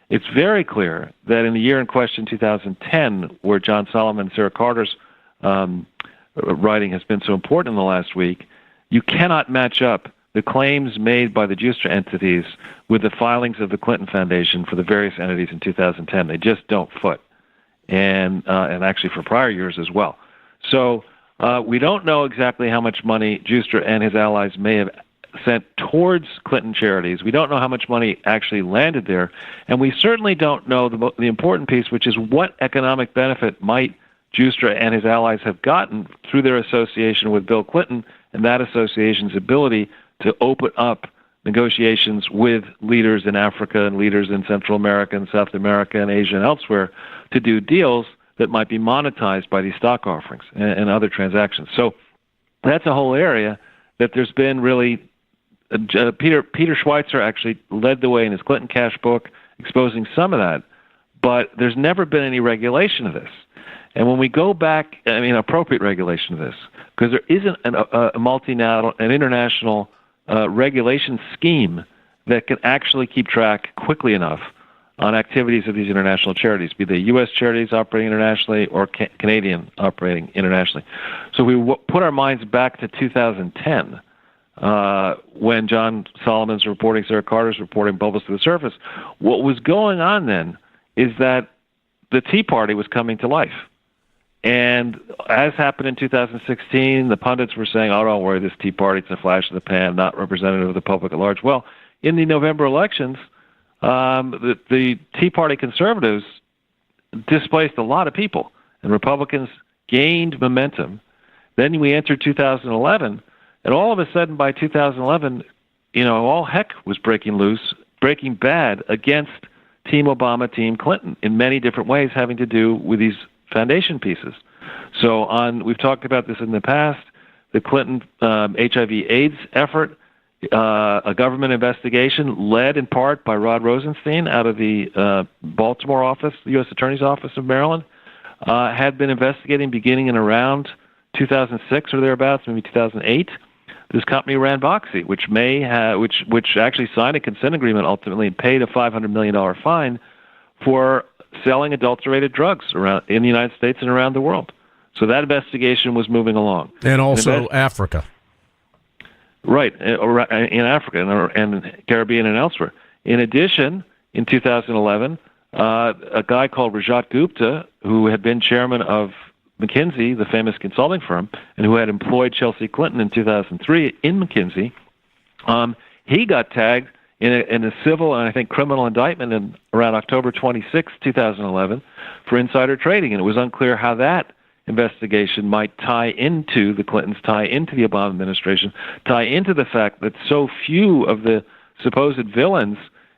it's very clear that in the year in question, 2010, where John Solomon and Sarah Carter's writing has been so important in the last week, you cannot match up the claims made by the Giustra entities with the filings of the Clinton Foundation for the various entities in 2010. They just don't foot, and actually for prior years as well. So we don't know exactly how much money Giustra and his allies may have sent towards Clinton charities. We don't know how much money actually landed there, and we certainly don't know the important piece, which is what economic benefit might Giustra and his allies have gotten through their association with Bill Clinton and that association's ability to open up negotiations with leaders in Africa and leaders in Central America and South America and Asia and elsewhere to do deals that might be monetized by these stock offerings and other transactions. So that's a whole area that there's been really Peter Schweitzer actually led the way in his Clinton cash book, exposing some of that, but there's never been any regulation of this. And when we go back, I mean, appropriate regulation of this, because there isn't a multinational, an international regulation scheme that can actually keep track quickly enough on activities of these international charities, be they U.S. charities operating internationally or Canadian operating internationally. So we put our minds back to 2010, when John Solomon's reporting, Sarah Carter's reporting bubbles to the surface. What was going on then is that the Tea Party was coming to life. And as happened in 2016, the pundits were saying, oh, don't worry, this Tea Party, it's a flash in the pan, not representative of the public at large. Well, in the November elections, the Tea Party conservatives displaced a lot of people, and Republicans gained momentum. Then we entered 2011, and all of a sudden by 2011, all heck was breaking loose, breaking bad against Team Obama, Team Clinton in many different ways having to do with these foundation pieces. So we've talked about this in the past, the Clinton HIV/AIDS effort, a government investigation led in part by Rod Rosenstein out of the Baltimore office, the U.S. Attorney's Office of Maryland, had been investigating beginning in around 2006 or thereabouts, maybe 2008. This company ran Boxy, which actually signed a consent agreement ultimately and paid a $500 million fine for selling adulterated drugs in the United States and around the world. So that investigation was moving along. And also Africa. Right, in Africa and Caribbean and elsewhere. In addition, in 2011, a guy called Rajat Gupta, who had been chairman of McKinsey, the famous consulting firm, and who had employed Chelsea Clinton in 2003 in McKinsey, he got tagged in a civil and I think criminal indictment around October 26, 2011, for insider trading, and it was unclear how that investigation might tie into the Clintons, tie into the Obama administration, tie into the fact that so few of the supposed villains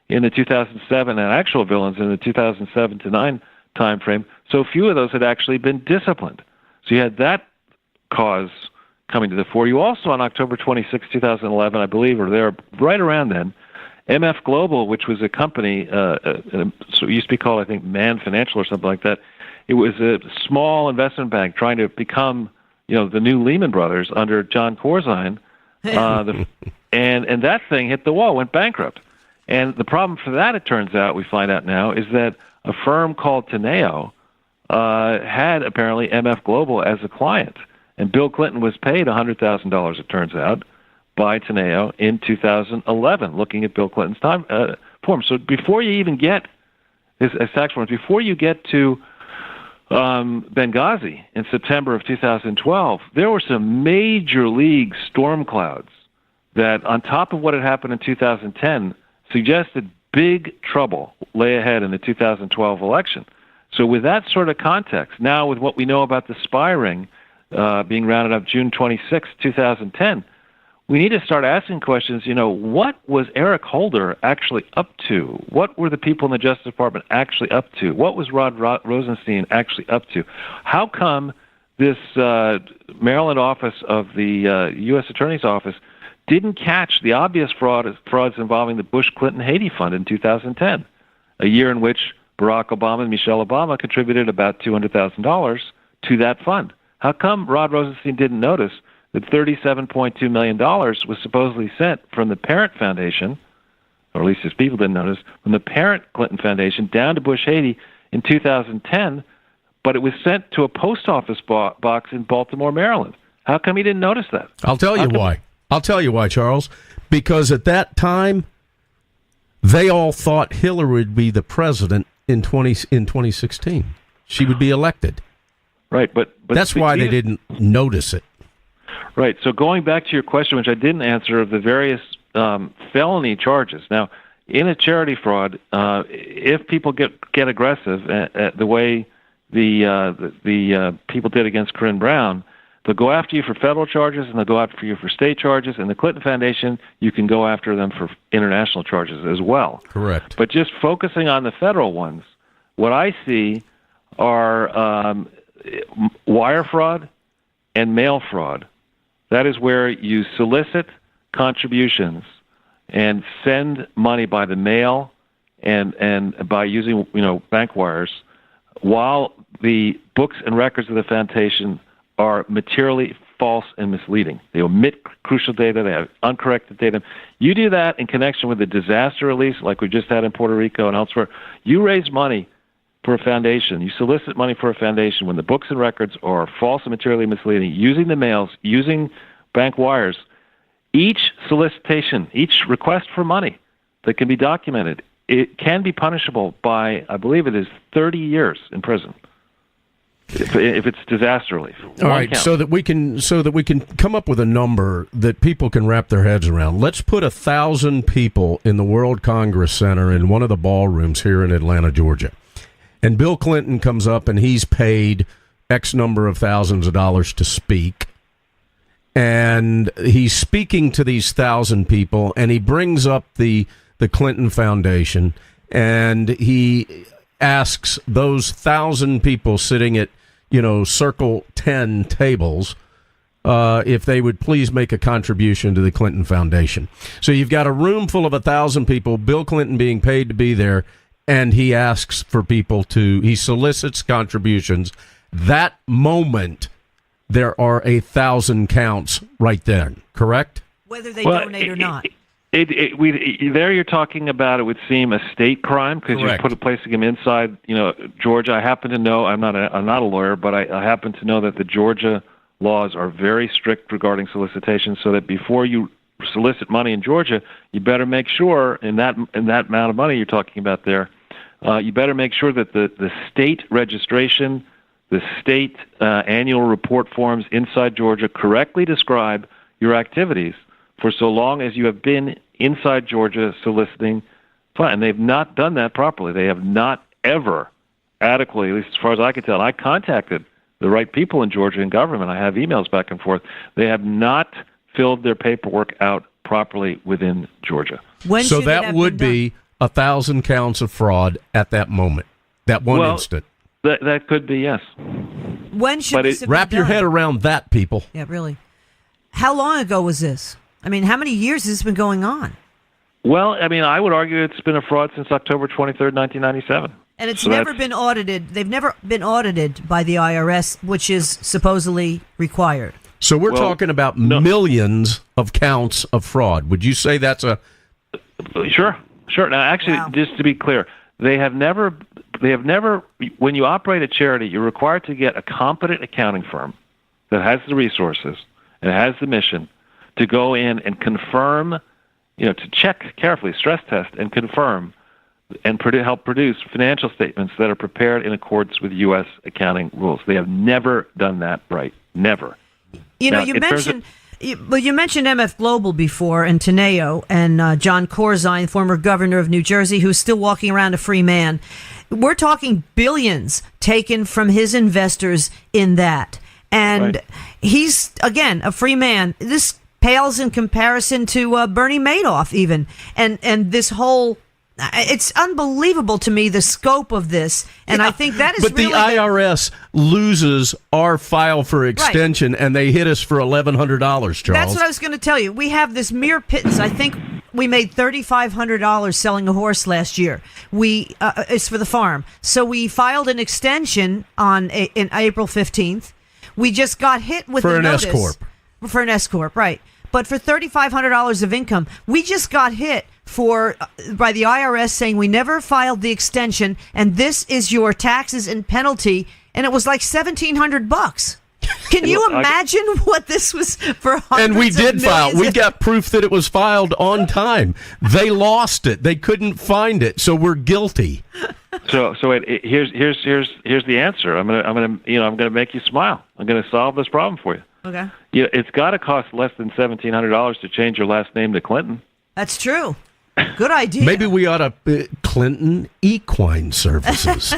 in the 2007 and actual villains in the 2007 to 9 time frame, so few of those had actually been disciplined. So you had that cause coming to the fore. You also, on October 26, 2011, I believe, or there, right around then, MF Global, which was a company, so it used to be called, I think, Man Financial or something like that. It was a small investment bank trying to become, the new Lehman Brothers under John Corzine, and that thing hit the wall, went bankrupt. And the problem for that, it turns out, we find out now, is that a firm called Teneo had apparently MF Global as a client, and Bill Clinton was paid $100,000, it turns out, by Teneo in 2011, looking at Bill Clinton's time form. So before you even get his tax forms, before you get to Benghazi in September of 2012, there were some major league storm clouds that, on top of what had happened in 2010, suggested big trouble lay ahead in the 2012 election. So with that sort of context, now with what we know about the spy ring being rounded up June 26, 2010, we need to start asking questions, what was Eric Holder actually up to? What were the people in the Justice Department actually up to? What was Rod Rosenstein actually up to? How come this Maryland office of the U.S. Attorney's Office didn't catch the obvious frauds involving the Bush-Clinton Haiti Fund in 2010, a year in which Barack Obama and Michelle Obama contributed about $200,000 to that fund? How come Rod Rosenstein didn't notice that $37.2 million was supposedly sent from the parent foundation, or at least his people didn't notice, from the parent Clinton Foundation down to Bush Haiti in 2010, but it was sent to a post office box in Baltimore, Maryland? How come he didn't notice that? I'll tell you why. I'll tell you why, Charles. Because at that time, they all thought Hillary would be the president in 2016. She would be elected. Right, but that's why they didn't notice it. Right. So going back to your question, which I didn't answer, of the various felony charges. Now, in a charity fraud, if people get aggressive, the way the people did against Corinne Brown, they'll go after you for federal charges and they'll go after you for state charges. And the Clinton Foundation, you can go after them for international charges as well. Correct. But just focusing on the federal ones, what I see are wire fraud and mail fraud. That is where you solicit contributions and send money by the mail and by using bank wires, while the books and records of the foundation are materially false and misleading. They omit crucial data. They have uncorrected data. You do that in connection with a disaster release like we just had in Puerto Rico and elsewhere. You raise money for a foundation. You solicit money for a foundation when the books and records are false and materially misleading, using the mails, using bank wires. Each solicitation, each request for money that can be documented, it can be punishable by, I believe it is 30 years in prison if it's disaster relief. All right, so that we can come up with a number that people can wrap their heads around. Let's put 1,000 people in the World Congress Center in one of the ballrooms here in Atlanta, Georgia. And Bill Clinton comes up and he's paid X number of thousands of dollars to speak. And he's speaking to these 1,000 people, and he brings up the Clinton Foundation, and he asks those 1,000 people sitting at, circle 10 tables, if they would please make a contribution to the Clinton Foundation. So you've got a room full of 1,000 people, Bill Clinton being paid to be there, and he asks for people he solicits contributions. That moment, there are 1,000 counts right then, correct? Whether they donate or not. There you're talking about, it would seem, a state crime, because you're placing him inside, Georgia. I happen to know, I'm not a lawyer, but I happen to know that the Georgia laws are very strict regarding solicitation, so that before you solicit money in Georgia, you better make sure, in that amount of money you're talking about there, you better make sure that the state registration, the state annual report forms inside Georgia correctly describe your activities for so long as you have been inside Georgia soliciting funds. And they've not done that properly. They have not ever adequately, at least as far as I can tell. I contacted the right people in Georgia in government. I have emails back and forth. They have not filled their paperwork out properly within Georgia. So that would be 1,000 counts of fraud at that moment, that one instant. That could be, yes. When should this have been wrap your done? head around that, people. Yeah, really. How long ago was this? I mean, how many years has this been going on? Well, I mean, I would argue it's been a fraud since October 23rd, 1997. And it's never been audited. They've never been audited by the IRS, which is supposedly required. So we're talking about millions of counts of fraud. Would you say that's a... Sure. Now, actually, just to be clear, they have never, when you operate a charity, you're required to get a competent accounting firm that has the resources and has the mission to go in and confirm, to check carefully, stress test and confirm and help produce financial statements that are prepared in accordance with U.S. accounting rules. They have never done that right. Never. You mentioned MF Global before, and Teneo, and John Corzine, former governor of New Jersey, who's still walking around a free man. We're talking billions taken from his investors in that. And he's, again, a free man. This pales in comparison to Bernie Madoff even. And this whole... It's unbelievable to me, the scope of this, and I think that is But the IRS loses our file for extension, and they hit us for $1,100, Charles. That's what I was going to tell you. We have this mere pittance. I think we made $3,500 selling a horse last year. It's for the farm. So we filed an extension in April 15th. We just got hit with a notice. For an S-Corp, right. But for $3,500 of income, we just got hit by the IRS saying we never filed the extension, and this is your taxes and penalty, and it was like $1,700. Can you imagine what this was for hundreds And we did of file. millions? We got proof that it was filed on time. They lost it. They couldn't find it, so we're guilty. So here's the answer. I'm gonna make you smile. I'm gonna solve this problem for you. Okay. It's got to cost less than $1,700 to change your last name to Clinton. That's true. Good idea. Maybe we ought to Clinton Equine Services.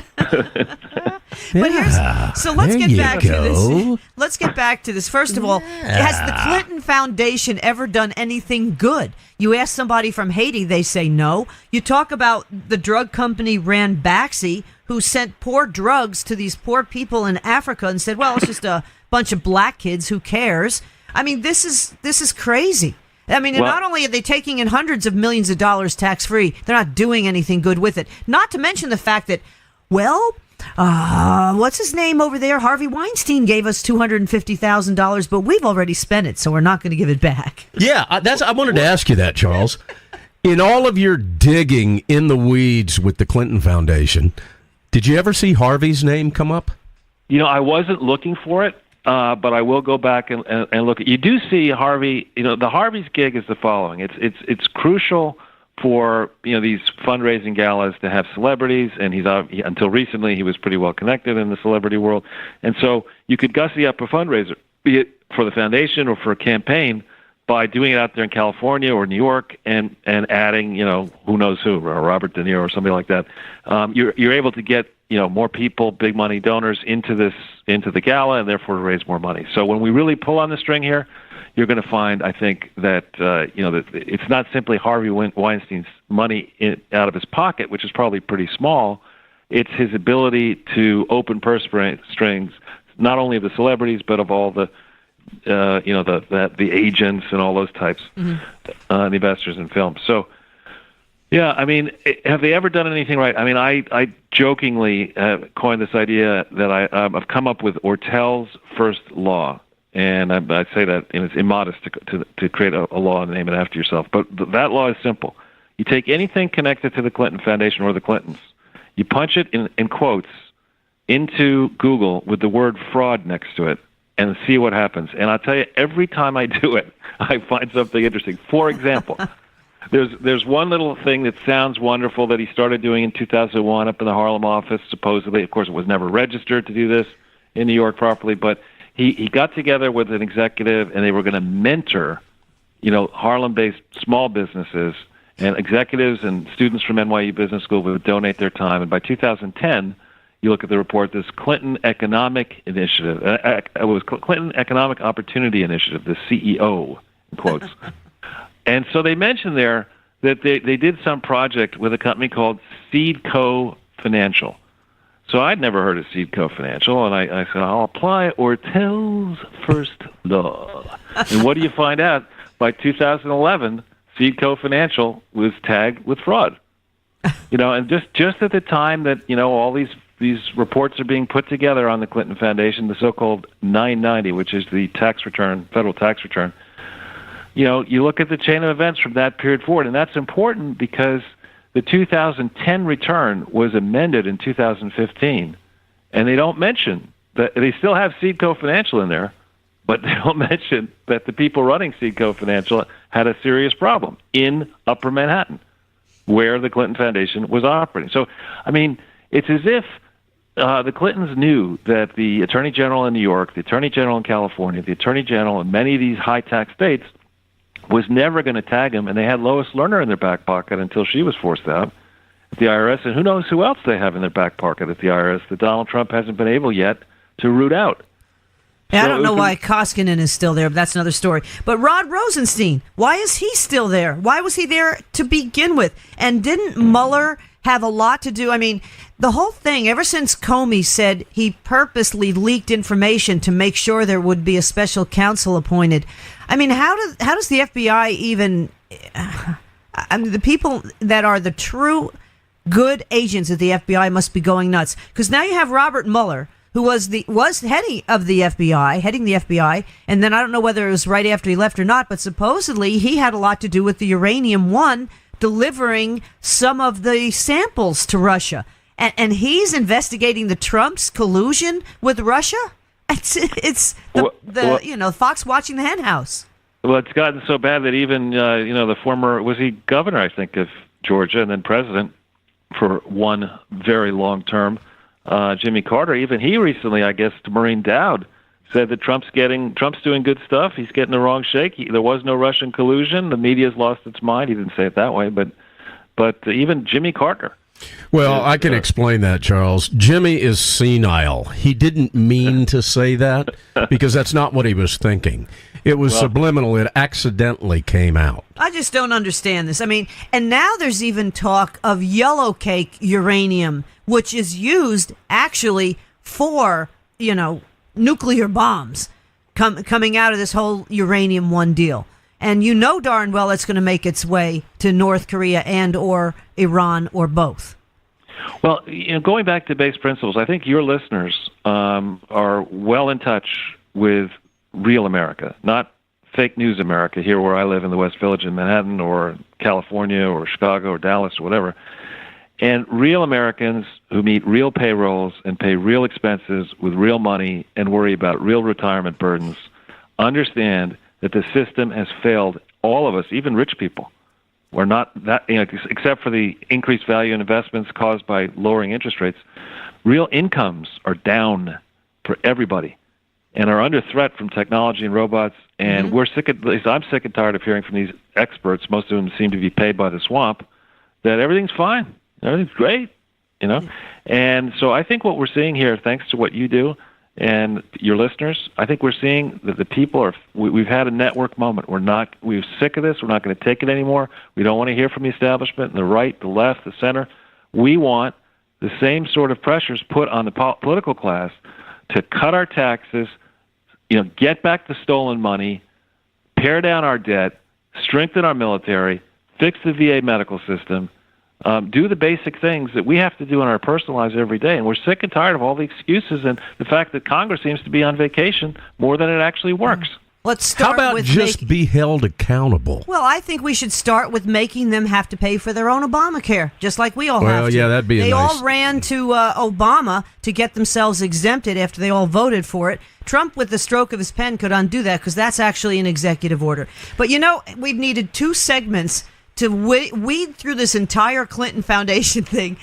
So let's get back to this. Let's get back to this. First of all, has the Clinton Foundation ever done anything good? You ask somebody from Haiti, they say no. You talk about the drug company Ranbaxy, who sent poor drugs to these poor people in Africa and said, well, it's just a bunch of black kids, who cares? I mean, this is crazy. I mean, not only are they taking in hundreds of millions of dollars tax-free, they're not doing anything good with it. Not to mention the fact that, what's his name over there? Harvey Weinstein gave us $250,000, but we've already spent it, so we're not going to give it back. Yeah, I wanted to ask you that, Charles. In all of your digging in the weeds with the Clinton Foundation, did you ever see Harvey's name come up? I wasn't looking for it. But I will go back and look. You do see Harvey. The Harvey's gig is the following. It's crucial for these fundraising galas to have celebrities, and until recently he was pretty well connected in the celebrity world, and so you could gussy up a fundraiser, be it for the foundation or for a campaign, by doing it out there in California or New York and adding who knows who, or Robert De Niro or somebody like that. You're able to get more people, big money donors into the gala, and therefore to raise more money. So when we really pull on the string here, you're going to find, I think, that that it's not simply Harvey Weinstein's money out of his pocket, which is probably pretty small. It's his ability to open purse strings, not only of the celebrities but of all the the agents and all those types, the investors in film. So. Yeah, I mean, have they ever done anything right? I mean, I jokingly coined this idea that I've come up with Ortel's first law, and I say that it's immodest to create a law and name it after yourself. But that law is simple. You take anything connected to the Clinton Foundation or the Clintons, you punch it in quotes into Google with the word fraud next to it, and see what happens. And I'll tell you, every time I do it, I find something interesting. For example... There's one little thing that sounds wonderful that he started doing in 2001 up in the Harlem office, supposedly. Of course, it was never registered to do this in New York properly, but he got together with an executive, and they were going to mentor, Harlem-based small businesses, and executives and students from NYU Business School would donate their time. And by 2010, you look at the report, this Clinton Economic Initiative, it was Clinton Economic Opportunity Initiative, the CEO, in quotes. And so they mentioned there that they did some project with a company called Seedco Financial. So I'd never heard of Seedco Financial, and I said, I'll apply Ortel's first law. And what do you find out? By 2011, Seedco Financial was tagged with fraud. And just at the time that, all these reports are being put together on the Clinton Foundation, the so-called 990, which is the federal tax return, you look at the chain of events from that period forward, and that's important because the 2010 return was amended in 2015, and they don't mention that they still have Seedco Financial in there, but they don't mention that the people running Seedco Financial had a serious problem in Upper Manhattan, where the Clinton Foundation was operating. So, it's as if the Clintons knew that the Attorney General in New York, the Attorney General in California, the Attorney General in many of these high-tax states was never going to tag him, and they had Lois Lerner in their back pocket until she was forced out at the IRS, and who knows who else they have in their back pocket at the IRS that Donald Trump hasn't been able yet to root out. Yeah, I don't know why Koskinen is still there, but that's another story. But Rod Rosenstein, why is he still there? Why was he there to begin with? And didn't Mueller have a lot to do? The whole thing, ever since Comey said he purposely leaked information to make sure there would be a special counsel appointed. How does the FBI even... the people that are the true good agents of the FBI must be going nuts. Because now you have Robert Mueller, who was heading the FBI, and then I don't know whether it was right after he left or not, but supposedly he had a lot to do with the Uranium One delivering some of the samples to Russia. And he's investigating the Trump's collusion with Russia? It's Fox watching the hen house. Well, it's gotten so bad that even, the former, was he governor, I think, of Georgia, and then president for one very long term, Jimmy Carter, even he recently, I guess, to Maureen Dowd, said that Trump's doing good stuff. He's getting the wrong shake. There was no Russian collusion. The media's lost its mind. He didn't say it that way, but even Jimmy Carter. Well, I can explain that, Charles. Jimmy is senile. He didn't mean to say that because that's not what he was thinking. It was subliminal. It accidentally came out. I just don't understand this. And now there's even talk of yellow cake uranium, which is used actually for, nuclear bombs coming out of this whole Uranium One deal. And darn well it's going to make its way to North Korea and or Iran or both. Well, going back to base principles, I think your listeners are well in touch with real America, not fake news America here where I live in the West Village in Manhattan or California or Chicago or Dallas or whatever. And real Americans who meet real payrolls and pay real expenses with real money and worry about real retirement burdens understand that the system has failed all of us, even rich people. We're not that, except for the increased value in investments caused by lowering interest rates, real incomes are down for everybody and are under threat from technology and robots. And I'm sick and tired of hearing from these experts, most of them seem to be paid by the swamp, that everything's fine. Everything's great, And so I think what we're seeing here, thanks to what you do and your listeners, I think we're seeing that the people we've had a network moment. We're sick of this. We're not going to take it anymore. We don't want to hear from the establishment, the right, the left, the center. We want the same sort of pressures put on the political class to cut our taxes, get back the stolen money, pare down our debt, strengthen our military, fix the VA medical system, do the basic things that we have to do in our personal lives every day. And we're sick and tired of all the excuses and the fact that Congress seems to be on vacation more than it actually works. Let's start How about just be held accountable? Well, I think we should start with making them have to pay for their own Obamacare, just like we all have to. Well, yeah, that'd be They all ran to Obama to get themselves exempted after they all voted for it. Trump, with the stroke of his pen, could undo that because that's actually an executive order. But, we've needed 2 segments to weed through this entire Clinton Foundation thing,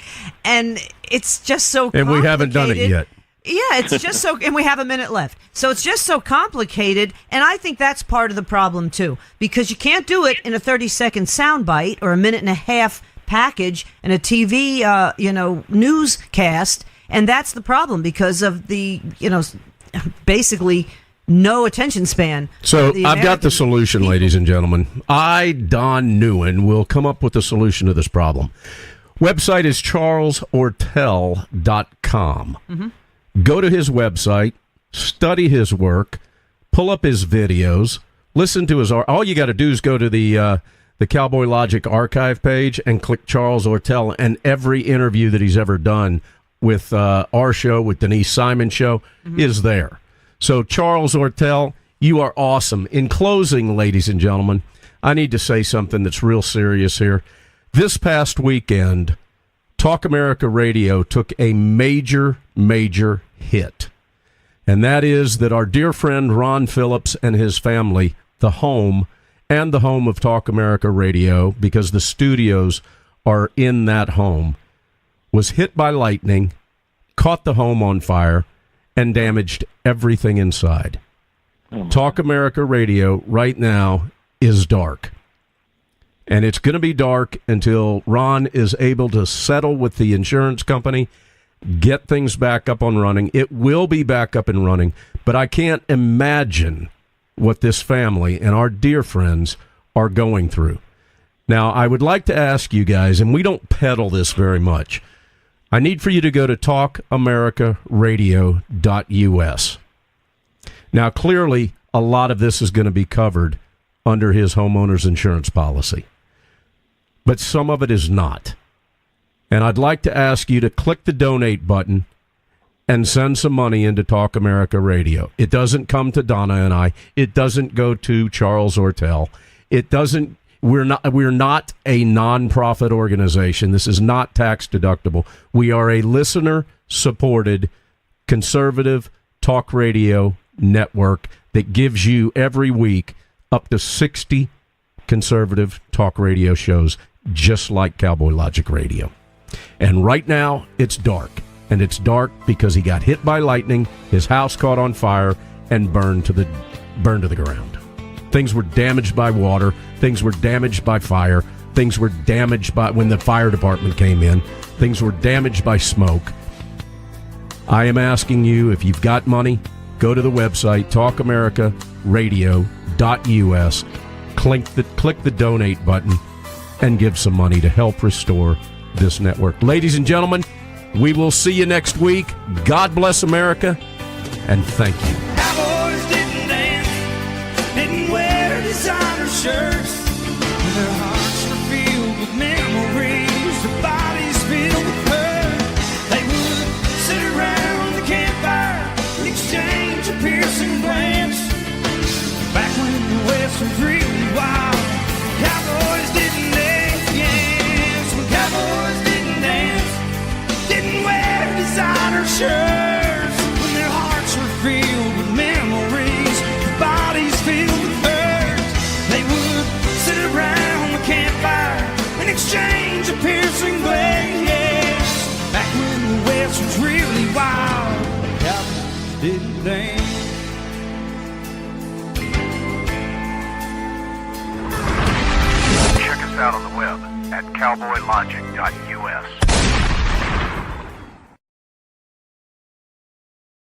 and it's just so complicated. And we haven't done it yet. Yeah, it's just so, and we have a minute left. So it's just so complicated, and I think that's part of the problem, too, because you can't do it in a 30-second soundbite or a minute and a half package and a TV, newscast, and that's the problem because of the, basically no attention span. So I've got the solution, ladies and gentlemen. Don NEUEN, will come up with a solution to this problem. Website is charlesortel.com. Mm-hmm. Go to his website, study his work, pull up his videos, listen to his art. All you got to do is go to the Cowboy Logic archive page and click Charles Ortel, and every interview that he's ever done with our show, with Denise Simon's show, is there. So, Charles Ortel, you are awesome. In closing, ladies and gentlemen, I need to say something that's real serious here. This past weekend, Talk America Radio took a major, major hit. And that is that our dear friend Ron Phillips and his family, the home of Talk America Radio, because the studios are in that home, was hit by lightning, caught the home on fire, and damaged everything inside. Talk America Radio right now is dark. And it's going to be dark until Ron is able to settle with the insurance company, get things back up and running. It will be back up and running, but I can't imagine what this family and our dear friends are going through. Now, I would like to ask you guys, and we don't peddle this very much, I need for you to go to talkamericaradio.us. Now, clearly, a lot of this is going to be covered under his homeowner's insurance policy, but some of it is not. And I'd like to ask you to click the donate button and send some money into Talk America Radio. It doesn't come to Donna and I. It doesn't go to Charles Ortel. It doesn't. We're not a non-profit organization. This is not tax deductible. We are a listener-supported conservative talk radio network that gives you every week up to 60 conservative talk radio shows, just like Cowboy Logic Radio. And right now, it's dark. And it's dark because he got hit by lightning, his house caught on fire, and burned to the ground. Things were damaged by water. Things were damaged by fire. Things were damaged by when the fire department came in. Things were damaged by smoke. I am asking you, if you've got money, go to the website, talkamericaradio.us, click the donate button, and give some money to help restore this network. Ladies and gentlemen, we will see you next week. God bless America, and thank you. Cowboys didn't dance, didn't wear designer shirts. Their hearts were filled with memories, their bodies filled with hurt. They would sit around the campfire and exchange a piercing glance. Back when the West was really wild, cowboys didn't dance. Yes, when cowboys didn't dance, didn't wear designer shirts. When their hearts were filled with memories, their bodies filled with hurt. They would sit around the campfire and exchange a piercing glance. Back when the West was really wild, cowboys didn't dance. Check us out on the web at cowboylogic.us.